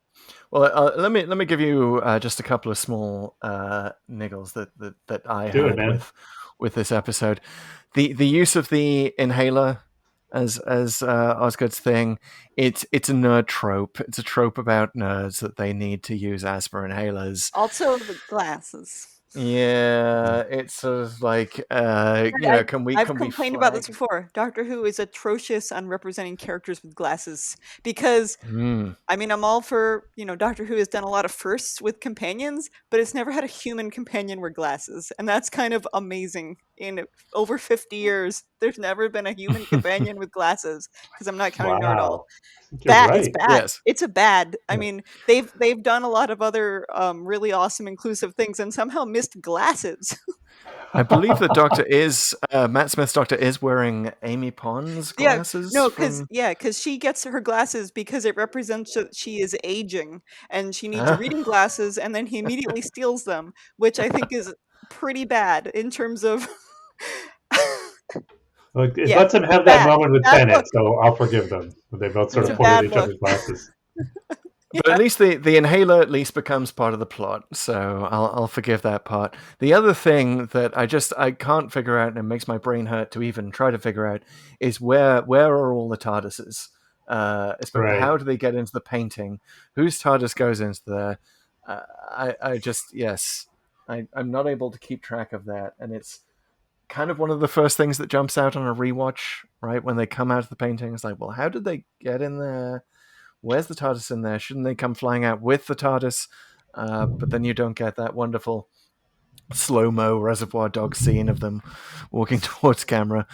Well, let me give you just a couple of small niggles that I had with this episode. The use of the inhaler as Osgood's thing, it's a nerd trope. It's a trope about nerds that they need to use asthma inhalers. Also the glasses. Yeah, it's sort of like I've complained about this before. Doctor Who is atrocious on representing characters with glasses because I mean, I'm all for, Doctor Who has done a lot of firsts with companions, but it's never had a human companion wear glasses, and that's kind of amazing. In over 50 years, there's never been a human companion with glasses, because I'm not counting her at all. It's bad. Yes. It's a bad. I mean, they've done a lot of other really awesome inclusive things, and somehow missed glasses. I believe the Doctor is Matt Smith's Doctor is wearing Amy Pond's glasses. Yeah, no, because she gets her glasses because it represents that she is aging, and she needs reading glasses, and then he immediately steals them, which I think is pretty bad in terms of. Look, it lets them have that moment with Tennant, so I'll forgive them. They both sort of pointed at each other's glasses. But at least the inhaler at least becomes part of the plot, so I'll forgive that part. The other thing that I can't figure out, and it makes my brain hurt to even try to figure out, is where are all the TARDISes? How do they get into the painting? Whose TARDIS goes into there? I'm not able to keep track of that, and it's kind of one of the first things that jumps out on a rewatch, right? When they come out of the painting, it's like, well, how did they get in there? Where's the TARDIS in there? Shouldn't they come flying out with the TARDIS? But then you don't get that wonderful slow-mo Reservoir Dog scene of them walking towards camera.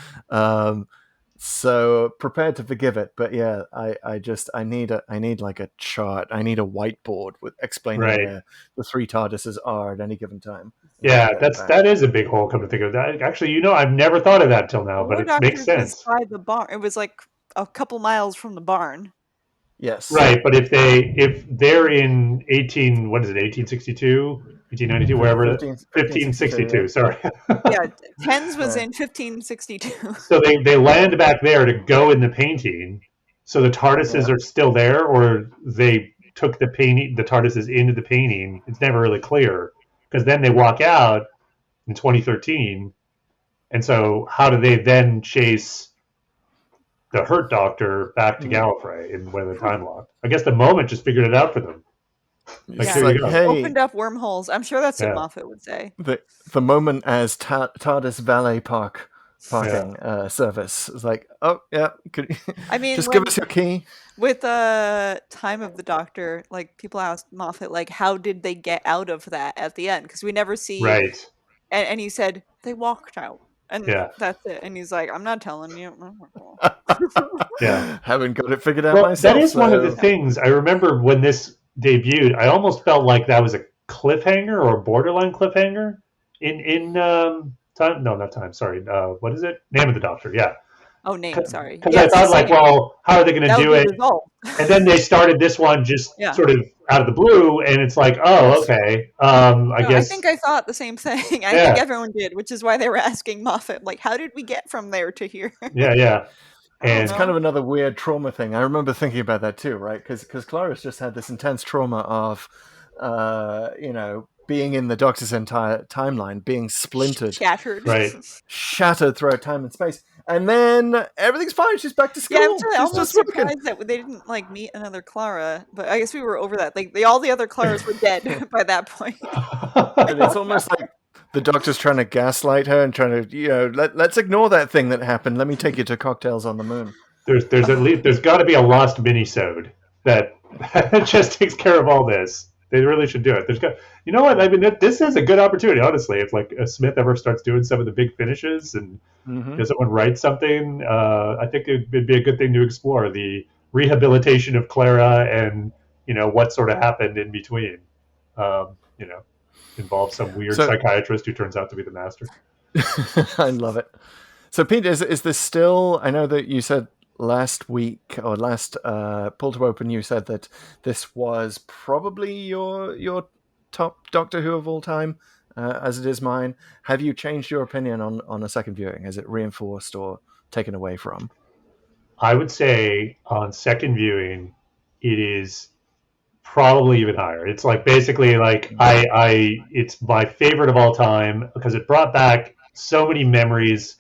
So prepared to forgive it, but yeah, I need like a chart. I need a whiteboard with explaining where the three TARDISes are at any given time. Yeah, that is a big hole. Come to think of that, actually, I've never thought of that till now, but it makes sense. By the barn, it was like a couple miles from the barn. Yes, right. But if they're in 1862, 1892, wherever, 1562. Sorry. Yeah, Tens was in 1562. So they land back there to go in the painting. So the TARDISes are still there, or they took the TARDISes into the painting. It's never really clear, because then they walk out in 2013, and so how do they then chase the hurt Doctor back to Gallifrey and when the time locked? I guess the moment just figured it out for them. Opened up wormholes. I'm sure that's what Moffat would say. The moment as TARDIS valet parking service is like, oh yeah, just give us your key. With Time of the Doctor, like people asked Moffat, like, how did they get out of that at the end? Because we never see. Right. And he said they walked out. And that's it. And he's like, I'm not telling you. Haven't got it figured out myself. That is one of the things. I remember when this debuted, I almost felt like that was a cliffhanger or a borderline cliffhanger in Time. No, not Time. Sorry. What is it? Name of the Doctor. Yeah. Oh, name. Sorry. Because I thought, like, well, how are they going to do it? And then they started this one just sort of out of the blue, and it's like, oh, okay. I guess. I think I thought the same thing. I think everyone did, which is why they were asking Moffat, like, how did we get from there to here? Yeah. And it's kind of another weird trauma thing. I remember thinking about that too, right? Because Clarice just had this intense trauma of, being in the Doctor's entire timeline, being splintered, Shattered. right. shattered throughout time and space, and then everything's fine. She's back to school. Yeah, I'm totally, She's almost just working. surprised that they didn't meet another Clara, but I guess we were over that. Like all the other Claras were dead by that point. And it's almost like the Doctor's trying to gaslight her and trying to, let's ignore that thing that happened. Let me take you to cocktails on the moon. There's got to be a lost minisode that just takes care of all this. They really should do it. You know what? I mean, this is a good opportunity, honestly. If Smith ever starts doing some of the big finishes and does someone write something, I think it'd be a good thing to explore the rehabilitation of Clara and what sort of happened in between. Involves some weird psychiatrist who turns out to be the master. I love it. So, Pete, is this still? I know that you said last week or last Pull to Open, you said that this was probably your top Doctor Who of all time, as it is mine. Have you changed your opinion on a second viewing? Has it reinforced or taken away from? I would say on second viewing, it is probably even higher. It's basically it's my favorite of all time because it brought back so many memories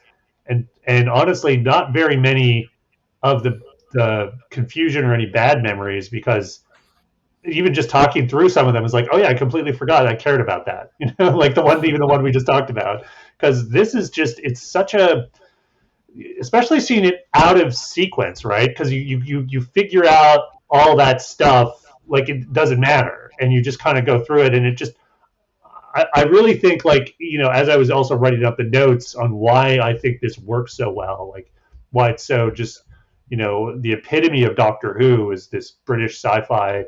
and honestly not very many of the confusion or any bad memories, because even just talking through some of them is oh yeah, I completely forgot I cared about that. Like the one we just talked about, because this is just, it's such a, especially seeing it out of sequence, right? Because you figure out all that stuff it doesn't matter, and you just kind of go through it, and it just, I really think as I was also writing up the notes on why I think this works so well, why it's so just the epitome of Doctor Who is this British sci-fi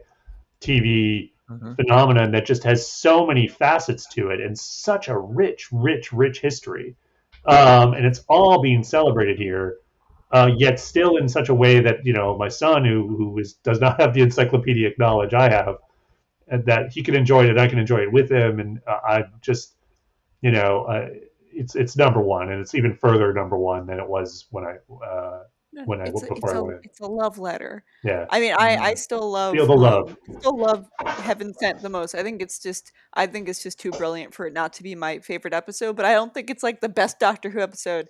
TV phenomenon that just has so many facets to it and such a rich history, and it's all being celebrated here. Yet still in such a way that my son, who does not have the encyclopedic knowledge I have, and that he can enjoy it, I can enjoy it with him, and I just, it's number one, and it's even further number one than it was when I went in. It's a love letter. Yeah, I mean, I still love feel the love. Still love Heaven Sent the most. I think it's just too brilliant for it not to be my favorite episode. But I don't think it's the best Doctor Who episode.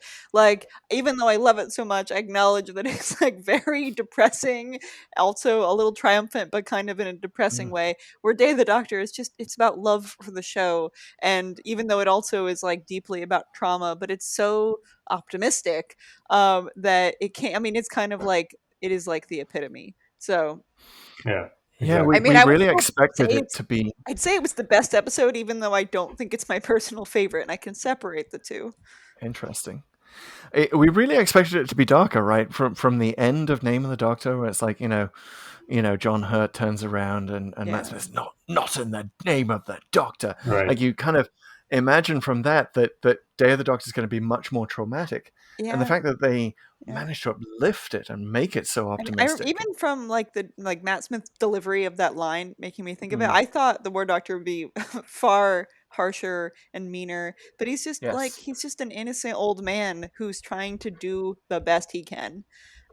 Even though I love it so much, I acknowledge that it's very depressing, also a little triumphant, but kind of in a depressing way. Where Day of the Doctor is it's about love for the show, and even though it also is deeply about trauma, but it's so optimistic that it can't. I mean, it's kind of it is the epitome. So yeah, exactly. We really expected it to be. I'd say it was the best episode, even though I don't think it's my personal favorite, and I can separate the two. Interesting. We really expected it to be darker, right? From the end of Name of the Doctor, where it's John Hurt turns around and Matt Smith's not in the name of the Doctor. Right. You kind of imagine from that Day of the Doctor is going to be much more traumatic. Yeah. And the fact that they managed to uplift it and make it so optimistic. Even from the Matt Smith's delivery of that line, making me think of it, I thought the War Doctor would be far harsher and meaner, but he's just he's just an innocent old man who's trying to do the best he can.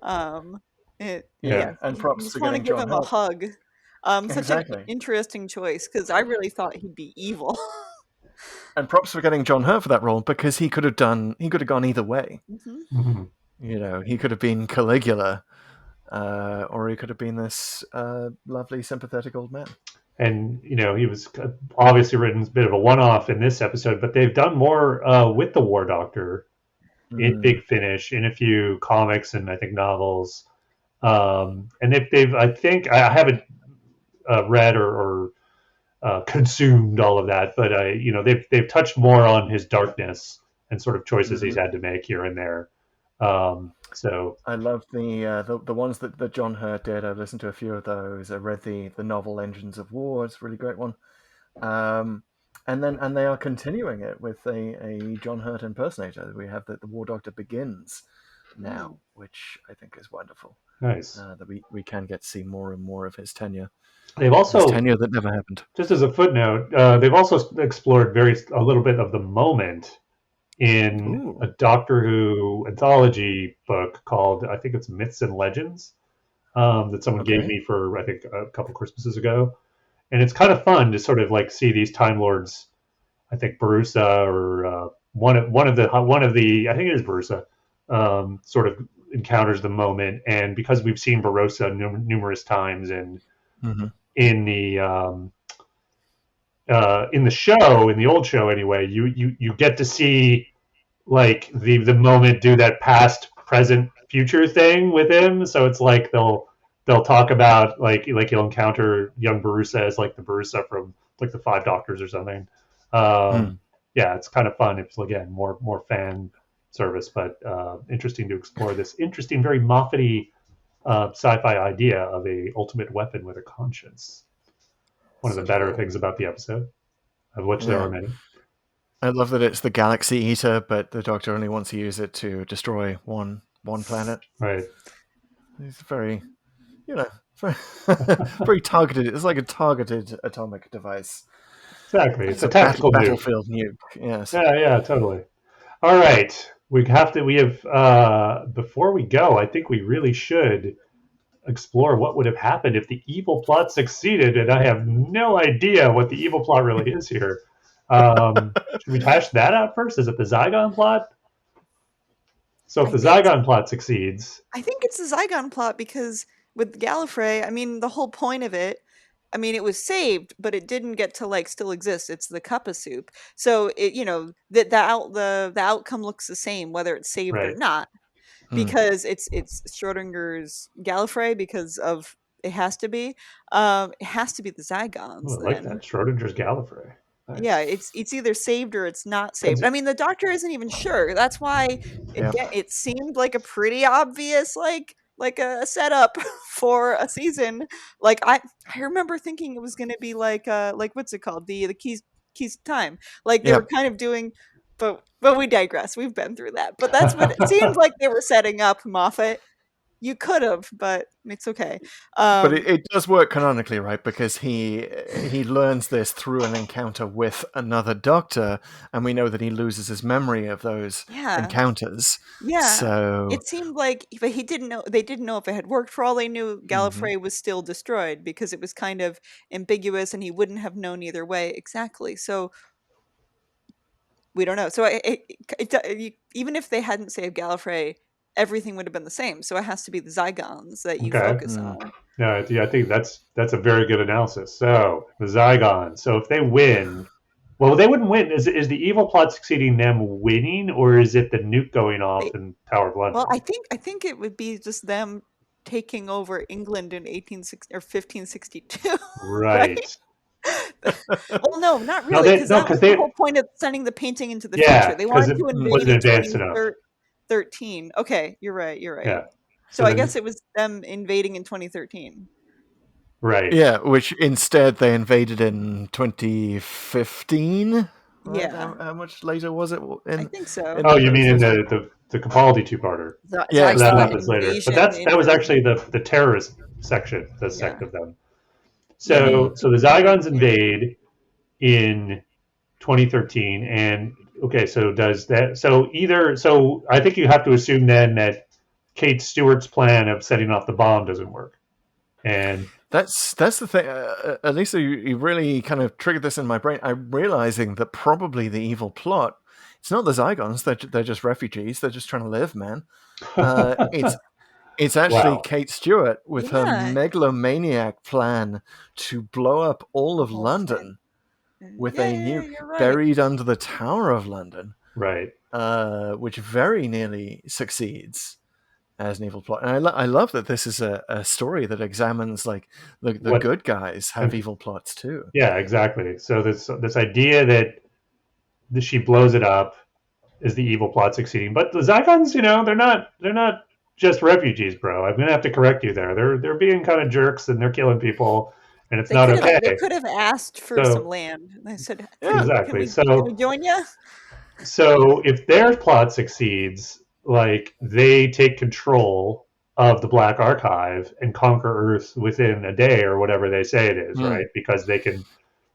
And props for getting John Hurt. I just want to give him a hug. Such an interesting choice, because I really thought he'd be evil. And props for getting John Hurt for that role, because he could have gone either way. He could have been Caligula, or he could have been this lovely, sympathetic old man. And he was obviously written a bit of a one-off in this episode, but they've done more with the War Doctor in Big Finish, in a few comics and I think novels. And they've I think I haven't read or consumed all of that, but they've touched more on his darkness and sort of choices he's had to make here and there. So I love the ones that John Hurt did. I've listened to a few of those. I read the novel Engines of War. It's a really great one. And they are continuing it with a John Hurt impersonator. We have the War Doctor Begins now, which I think is wonderful. Nice. That we can get to see more and more of his tenure. They've also tenure that never happened. Just as a footnote, they've also explored a little bit of the moment in a Doctor Who anthology book called, I think it's Myths and Legends, that someone gave me for, I think, a couple Christmases ago. And it's kind of fun to sort of like see these Time Lords. I think Barusa or one of the I think it is Barusa, sort of encounters the moment, and because we've seen Barossa numerous times and in the show, in the old show anyway, you get to see like the moment do that past, present, future thing with him. So it's like they'll talk about like you'll encounter young Barusa as like the Barusa from like the Five Doctors or something. Yeah, it's kind of fun. It's again more fan service, but interesting to explore this interesting, very Moffat-y sci-fi idea of a ultimate weapon with a conscience. One of the better things about the episode, of which there are many. I love that it's the Galaxy Eater, but the Doctor only wants to use it to destroy one planet. Right. It's very, very targeted. It's like a targeted atomic device. Exactly. It's a tactical battlefield nuke. Yes. Yeah, totally. All right. We have before we go, I think we really should explore what would have happened if the evil plot succeeded, and I have no idea what the evil plot really is here. Should we hash that out first? Is it the Zygon plot? So if the Zygon plot succeeds... I think it's the Zygon plot, because with Gallifrey, I mean, the whole point of it, I mean, it was saved, but it didn't get to like still exist. It's the cup of soup. So it, the outcome looks the same whether it's saved or not, because it's Schrodinger's Gallifrey, because of it has to be the Zygons. Oh, I like that, Schrodinger's Gallifrey. Nice. Yeah, it's either saved or it's not saved. I mean, the Doctor isn't even sure. That's why it seemed like a pretty obvious like a setup for a season. Like I remember thinking it was going to be like what's it called, the keys to time. Like they were kind of doing, but we digress. We've been through that. But that's what it seemed like they were setting up, Moffat. You could have, but it's okay. But it does work canonically, right? Because he learns this through an encounter with another Doctor, and we know that he loses his memory of those encounters. Yeah. So it seemed like, but he didn't know. They didn't know if it had worked. For all they knew, Gallifrey was still destroyed, because it was kind of ambiguous, and he wouldn't have known either way exactly. So we don't know. So even if they hadn't saved Gallifrey, everything would have been the same. So it has to be the Zygons that you focus on. No, I think that's a very good analysis. So the Zygons. So if they win, well, they wouldn't win. Is the evil plot succeeding them winning, or is it the nuke going off in Tower of London? Well, I think it would be just them taking over England in 1562. Right. Well, no, not really. Because that was the whole point of sending the painting into the future. They wanted to invade in 2013. Okay, you're right. Yeah. So I guess it was them invading in 2013. Right. Yeah, which instead they invaded in 2015. Yeah. How much later was it? I think so. Oh, you mean in the Capaldi two-parter? Yeah, that happens later. But that was actually the terrorist section, the sect of them. So the Zygons invade in 2013, and okay, so does that? So I think you have to assume then that Kate Stewart's plan of setting off the bomb doesn't work, and that's the thing. Alisa, you really kind of triggered this in my brain. I'm realizing that probably the evil plot, it's not the Zygons. They're just refugees. They're just trying to live, man. It's actually Kate Stewart with her megalomaniac plan to blow up all of London with a nuke buried under the Tower of London. Right. Which very nearly succeeds as an evil plot. And I love that this is a story that examines like the good guys have evil plots too. Yeah, exactly. So this idea that she blows it up is the evil plot succeeding. But the Zygons, they're not just refugees, bro. I'm gonna have to correct you there. They're being kind of jerks, and they're killing people, and it's not okay. They could have asked for some land. They said, exactly. Can we join you? So if their plot succeeds, like they take control of the Black Archive and conquer Earth within a day or whatever they say it is, right? Because they can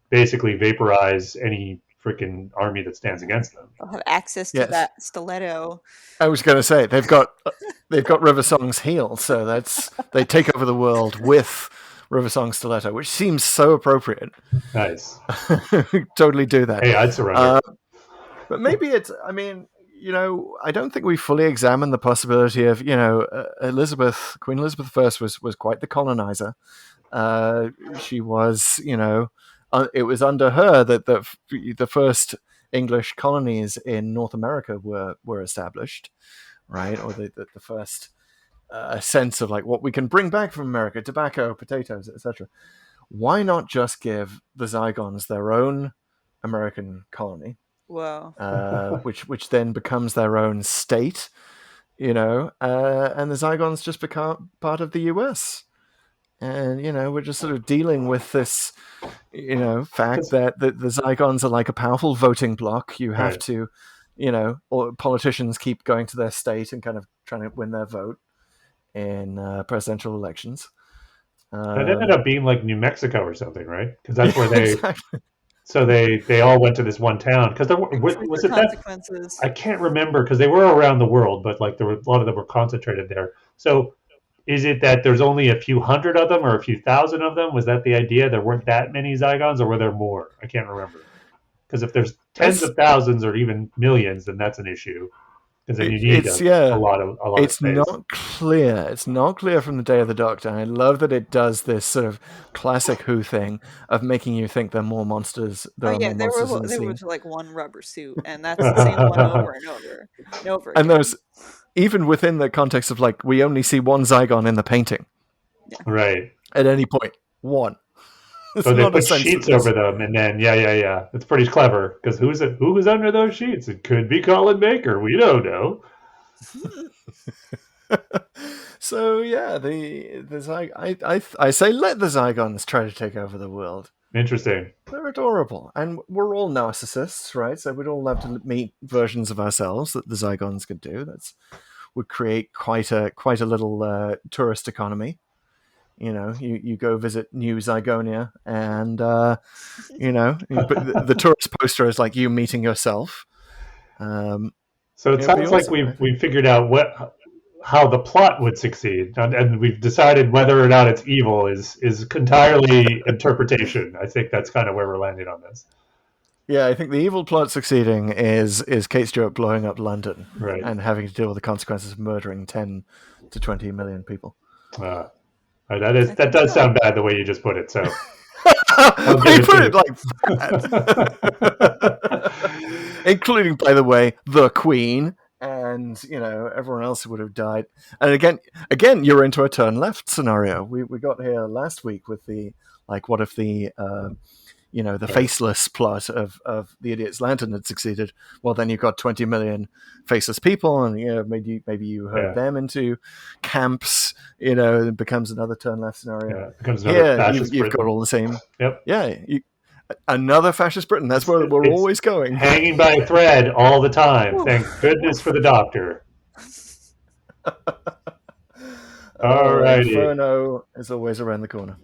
basically vaporize any freaking army that stands against them. They'll have access to that stiletto. I was going to say they've got River Song's heel, so they take over the world with River Song's stiletto, which seems so appropriate. Nice. Totally do that. Hey, I'd surrender. But maybe it's. I mean, I don't think we fully examined the possibility of, Queen Elizabeth I was quite the colonizer. She was, it was under her that the first English colonies in North America were established, right? Or the first sense of like what we can bring back from America: tobacco, potatoes, etc. Why not just give the Zygons their own American colony? Wow. which then becomes their own state, and the Zygons just become part of the US. And, we're just sort of dealing with this, fact that the Zygons are like a powerful voting bloc. You have to, or politicians keep going to their state and kind of trying to win their vote in presidential elections. It ended up being like New Mexico or something, right? Because that's where they... Exactly. So they all went to this one town because there was it consequences. I can't remember because they were around the world, but like there were a lot of them were concentrated there. So is it that there's only a few hundred of them or a few thousand of them? Was that the idea? There weren't that many Zygons, or were there more? I can't remember. Because if there's tens of thousands or even millions, then that's an issue. Because then you need a lot of It's space. not clear. It's not clear from the Day of the Doctor. And I love that it does this sort of classic Who thing of making you think there are more monsters. There was like one rubber suit, and that's the same one over and over and over again. And there's, even within the context of like, we only see one Zygon in the painting. Yeah. Right. At any point. One. So they put sheets over them, and then yeah, it's pretty clever because who was under those sheets? It could be Colin Baker. We don't know. So yeah, I say let the Zygons try to take over the world. Interesting. They're adorable, and we're all narcissists, right? So we'd all love to meet versions of ourselves that the Zygons could do. Would create quite a little tourist economy. You go visit New Zygonia, and the tourist poster is like you meeting yourself. So it sounds like we've figured out how the plot would succeed, and we've decided whether or not it's evil is entirely interpretation. I think that's kind of where we're landing on this. Yeah, I think the evil plot succeeding is Kate Stewart blowing up London, right, and having to deal with the consequences of murdering 10 to 20 million people. That does sound bad the way you just put it. So we put it like that, including, by the way, the Queen and everyone else who would have died. And again, you're into a turn left scenario. We got here last week with the what if the the faceless plot of the Idiot's Lantern had succeeded. Well, then you've got 20 million faceless people, and maybe you herd them into camps. It becomes another turn left scenario. Yeah, it becomes another fascist you've Britain. got all the same. Yep. Yeah, another fascist Britain. That's where we're always going. Hanging by a thread all the time. Thank goodness for the Doctor. All righty. Inferno is always around the corner.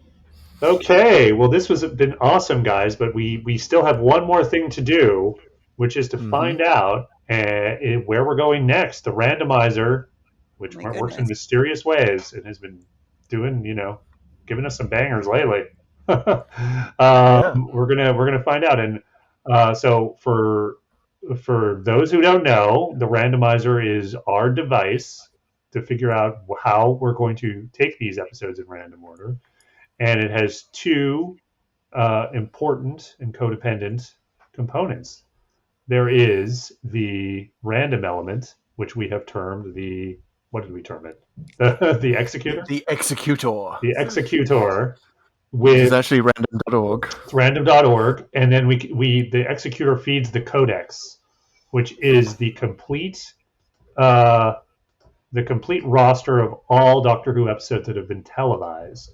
Okay, well, this has been awesome, guys, but we still have one more thing to do, which is to find out where we're going next. The randomizer, which works in mysterious ways and has been doing, giving us some bangers lately. We're gonna find out, and so for those who don't know, the randomizer is our device to figure out how we're going to take these episodes in random order. And it has two important and codependent components. There is the random element, which we have termed what did we term it? The executor? The executor. The executor. It's actually random.org. It's random.org. And then the executor feeds the codex, which is the complete roster of all Doctor Who episodes that have been televised,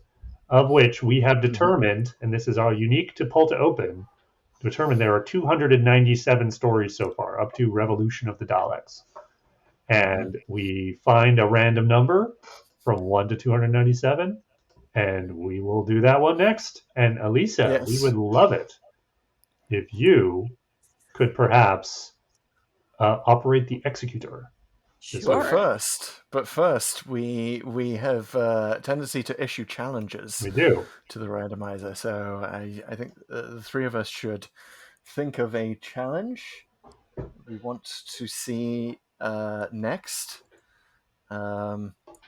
of which we have determined, and this is all unique to Pull to Open, determined there are 297 stories so far, up to Revolution of the Daleks. And we find a random number from 1 to 297, and we will do that one next. And Alisa, we would love it if you could perhaps operate the executor. Sure. But first, we have a tendency to issue challenges. We do. To the randomizer. So I think the three of us should think of a challenge we want to see next.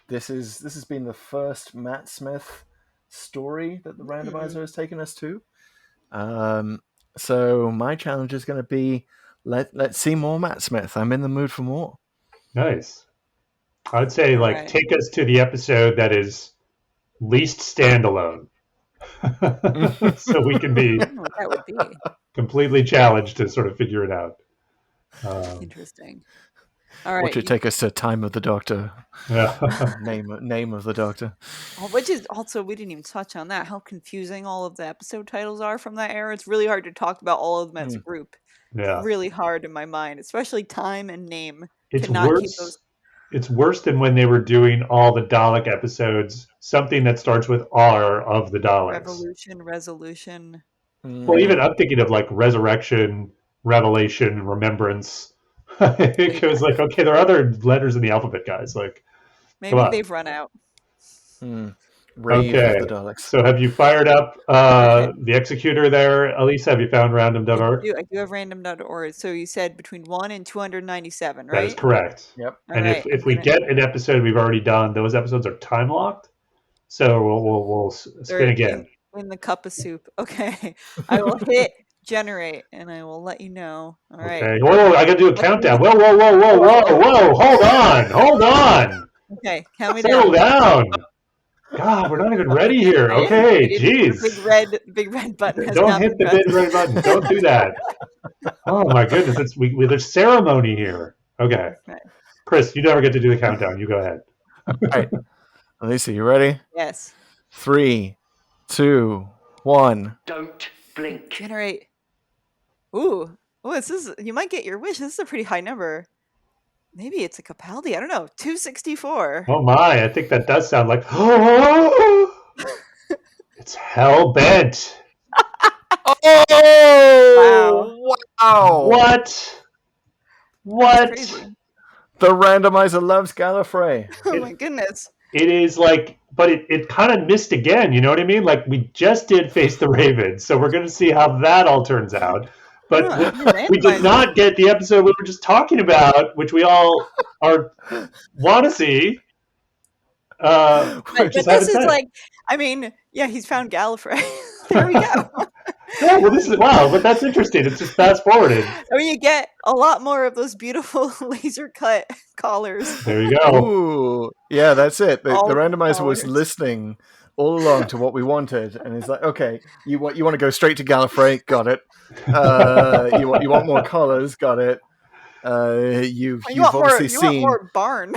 This has been the first Matt Smith story that the randomizer has taken us to. So my challenge is going to be let's see more Matt Smith. I'm in the mood for more. Nice. I'd say take us to the episode that is least standalone. So we can be that would be completely challenged to sort of figure it out. Interesting. All right. Which would take us to Time of the Doctor. Yeah. name of the Doctor. Which is also, we didn't even touch on that, how confusing all of the episode titles are from that era. It's really hard to talk about all of them as a group. Yeah. It's really hard in my mind, especially time and name. It's worse than when they were doing all the Dalek episodes, something that starts with R of the Daleks. Resolution. Well, even I'm thinking of like Resurrection, Revelation, Remembrance. It was like, okay, there are other letters in the alphabet, guys. Like, maybe they've run out. Okay, so have you fired up the executor there, Alisa? Have you found random.org? I do have random.org. So you said between 1 and 297, right? That is correct. Yep. And if we get an episode we've already done, those episodes are time locked. So we'll spin again. In the cup of soup. Okay. I will hit generate and I will let you know. All right. Okay. Whoa, I got to do a countdown. Whoa. Hold on. Okay. Count me Settle down. God, we're not even ready here. Okay, jeez. Big red button. Don't hit the big red button. Don't do that. Oh my goodness, there's ceremony here. Okay, Chris, you never get to do the countdown. You go ahead. All right, Alisa, you ready? Yes. 3, 2, 1. Don't blink. Generate. Ooh, this is. You might get your wish. This is a pretty high number. Maybe it's a Capaldi. I don't know. 264. Oh my! I think that does sound like. It's hell bent. Oh! Wow! What? The randomizer loves Gallifrey. Oh my goodness! It is like, but it kind of missed again. You know what I mean? Like we just did Face the Ravens, so we're going to see how that all turns out. But we did not get the episode we were just talking about, which we all want to see. But this is like, I mean, yeah, he's found Gallifrey. There we go. Yeah, well, but that's interesting. It's just fast forwarded. I mean, you get a lot more of those beautiful laser cut collars. There you go. Ooh, yeah, that's it. The randomizer was listening all along to what we wanted, and it's like, okay, you want to go straight to Gallifrey, got it. You want more collars, got it. You've obviously seen more barn.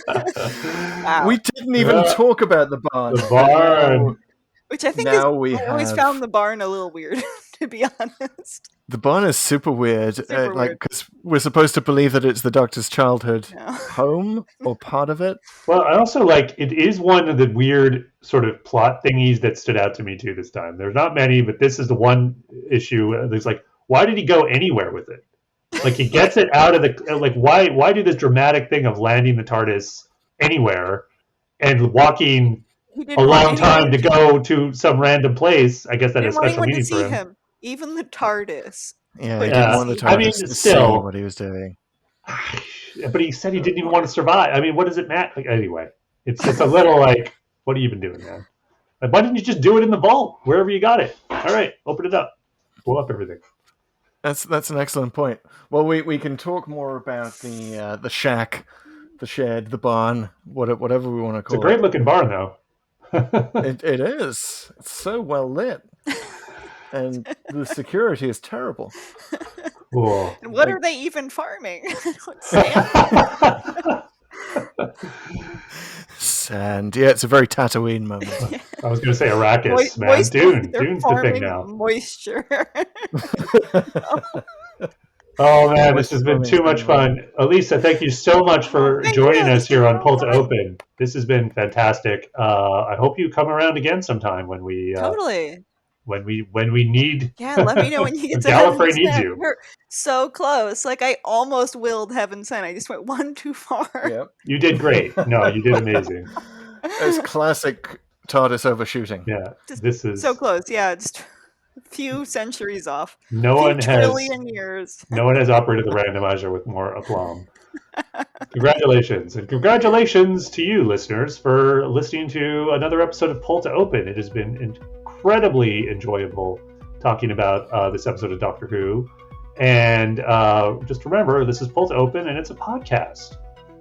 Wow. We didn't even talk about the barn. The barn. Which I think I always found the barn a little weird, to be honest. The barn is super weird. Because we're supposed to believe that it's the Doctor's childhood home or part of it. Well, I also it is one of the weird sort of plot thingies that stood out to me too this time. There's not many, but this is the one issue. There's why did he go anywhere with it? Like he gets it out of the why do this dramatic thing of landing the TARDIS anywhere and walking a long time to go to some random place? I guess that has special meaning for him. Even the TARDIS. Yeah, he didn't want the TARDIS to see what he was doing. But he said he didn't even want to survive. I mean, what does it matter? Anyway, it's a little what are you even doing, man? Why didn't you just do it in the vault wherever you got it? All right, open it up, pull up everything. That's an excellent point. Well, we can talk more about the shack, the shed, the barn, whatever we want to call it. It's a great looking barn, though. It is. It's so well lit, and the security is terrible. Cool. And what are they even farming? Sand. Yeah, it's a very Tatooine moment. I was going to say Arrakis, man. Dune's the thing now. Moisture. Oh man, this has been too much fun. Alisa, thank you so much for joining us here on Pull to Open. This has been fantastic. I hope you come around again sometime when we when we need. Yeah, let me know when you get to Gallifrey Heaven needs Sent. you. We're so close. Like, I almost willed Heaven Sent. I just went one too far. Yep. You did great. No, you did amazing. It's classic TARDIS overshooting. Yeah, Just this is so close. Yeah, just a few centuries off. no few one has trillion years. no one has operated the randomizer with more aplomb. Congratulations, and congratulations to you, listeners, for listening to another episode of Pull to Open. It has been incredibly enjoyable talking about this episode of Doctor Who. And just remember, this is Pull to Open, and it's a podcast.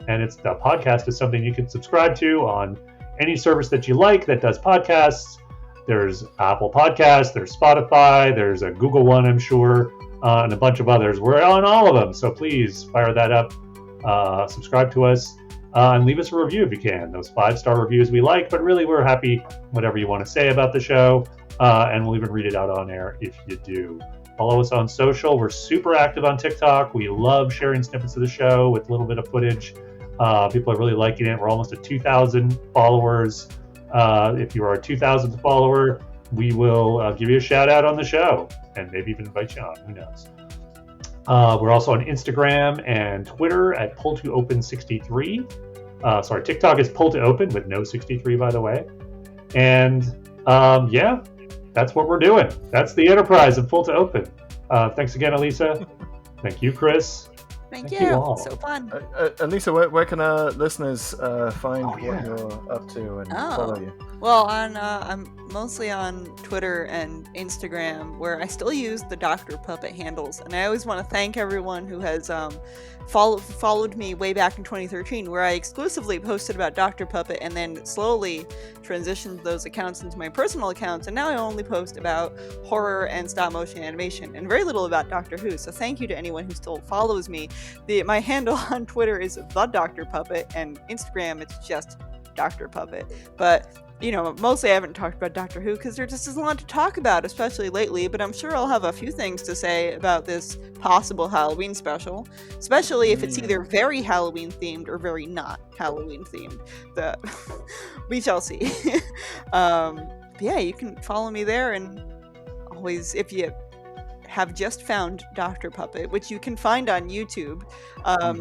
And the podcast is something you can subscribe to on any service that you like that does podcasts. There's Apple Podcasts, there's Spotify, there's a Google one, I'm sure, and a bunch of others. We're on all of them, so please fire that up. Subscribe to us and leave us a review if you can. Those 5-star reviews we like, but really we're happy whatever you want to say about the show, and we'll even read it out on air if you do. Follow us on social. We're super active on TikTok. We love sharing snippets of the show with a little bit of footage. People are really liking it. We're almost at 2,000 followers. If you are a 2,000th follower, we will give you a shout out on the show and maybe even invite you on. Who knows? We're also on Instagram and Twitter at Pull2Open63. Sorry, TikTok is Pull2Open with no 63, by the way. And yeah, that's what we're doing. That's the enterprise of Pull to Open. Thanks again, Alisa. Thank you, Chris. Thank you. all. So fun. Alisa, where can our listeners find what you're up to and follow you? Well, I'm mostly on Twitter and Instagram, where I still use the Dr. Puppet handles, and I always want to thank everyone who has followed me way back in 2013, where I exclusively posted about Dr. Puppet and then slowly transitioned those accounts into my personal accounts, and now I only post about horror and stop motion animation and very little about Doctor Who. So thank you to anyone who still follows me. My handle on Twitter is the Dr. Puppet, and Instagram it's just Dr. Puppet. But mostly I haven't talked about Doctor Who because there just isn't a lot to talk about, especially lately, but I'm sure I'll have a few things to say about this possible Halloween special, especially if it's either very Halloween themed or very not Halloween themed. We shall see. Yeah, you can follow me there, and always, if you have just found Dr. Puppet, which you can find on YouTube.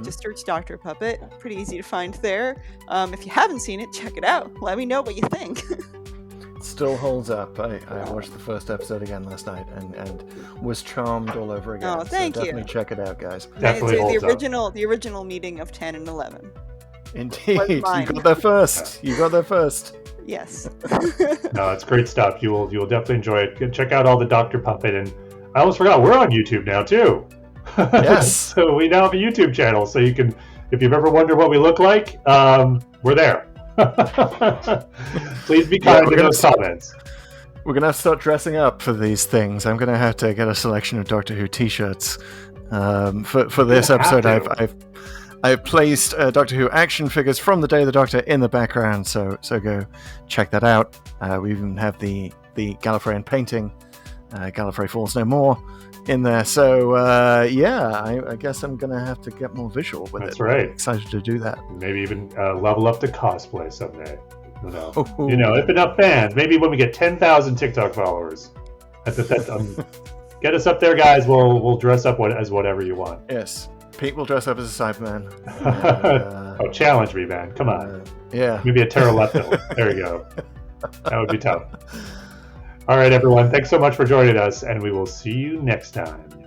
Just search Dr. Puppet. Pretty easy to find there. If you haven't seen it, check it out. Let me know what you think. It still holds up. I watched the first episode again last night and was charmed all over again. Oh, thank you. Definitely check it out, guys. Definitely holds up. The original meeting of 10 and 11. Indeed. You got there first. Yes. No, it's great stuff. You will definitely enjoy it. Check out all the Dr. Puppet, and I almost forgot, we're on YouTube now too. Yes. So we now have a YouTube channel, so you can, if you've ever wondered what we look like, we're there. Please be kind in those comments. We're going to have to start dressing up for these things. I'm going to have to get a selection of Doctor Who t-shirts. For this episode, I've placed Doctor Who action figures from the Day of the Doctor in the background, so go check that out. We even have the Gallifreyan painting, Gallifrey Falls No More, in there. So I guess I'm gonna have to get more visual with it. That's right. I'm excited to do that. Maybe even level up to cosplay someday. If enough fans, maybe when we get 10,000 TikTok followers, get us up there, guys. We'll dress up as whatever you want. Yes, Pete will dress up as a Cyberman. Challenge me, man! Come on. Yeah, maybe a pterodactyl. There you go. That would be tough. All right, everyone. Thanks so much for joining us, and we will see you next time.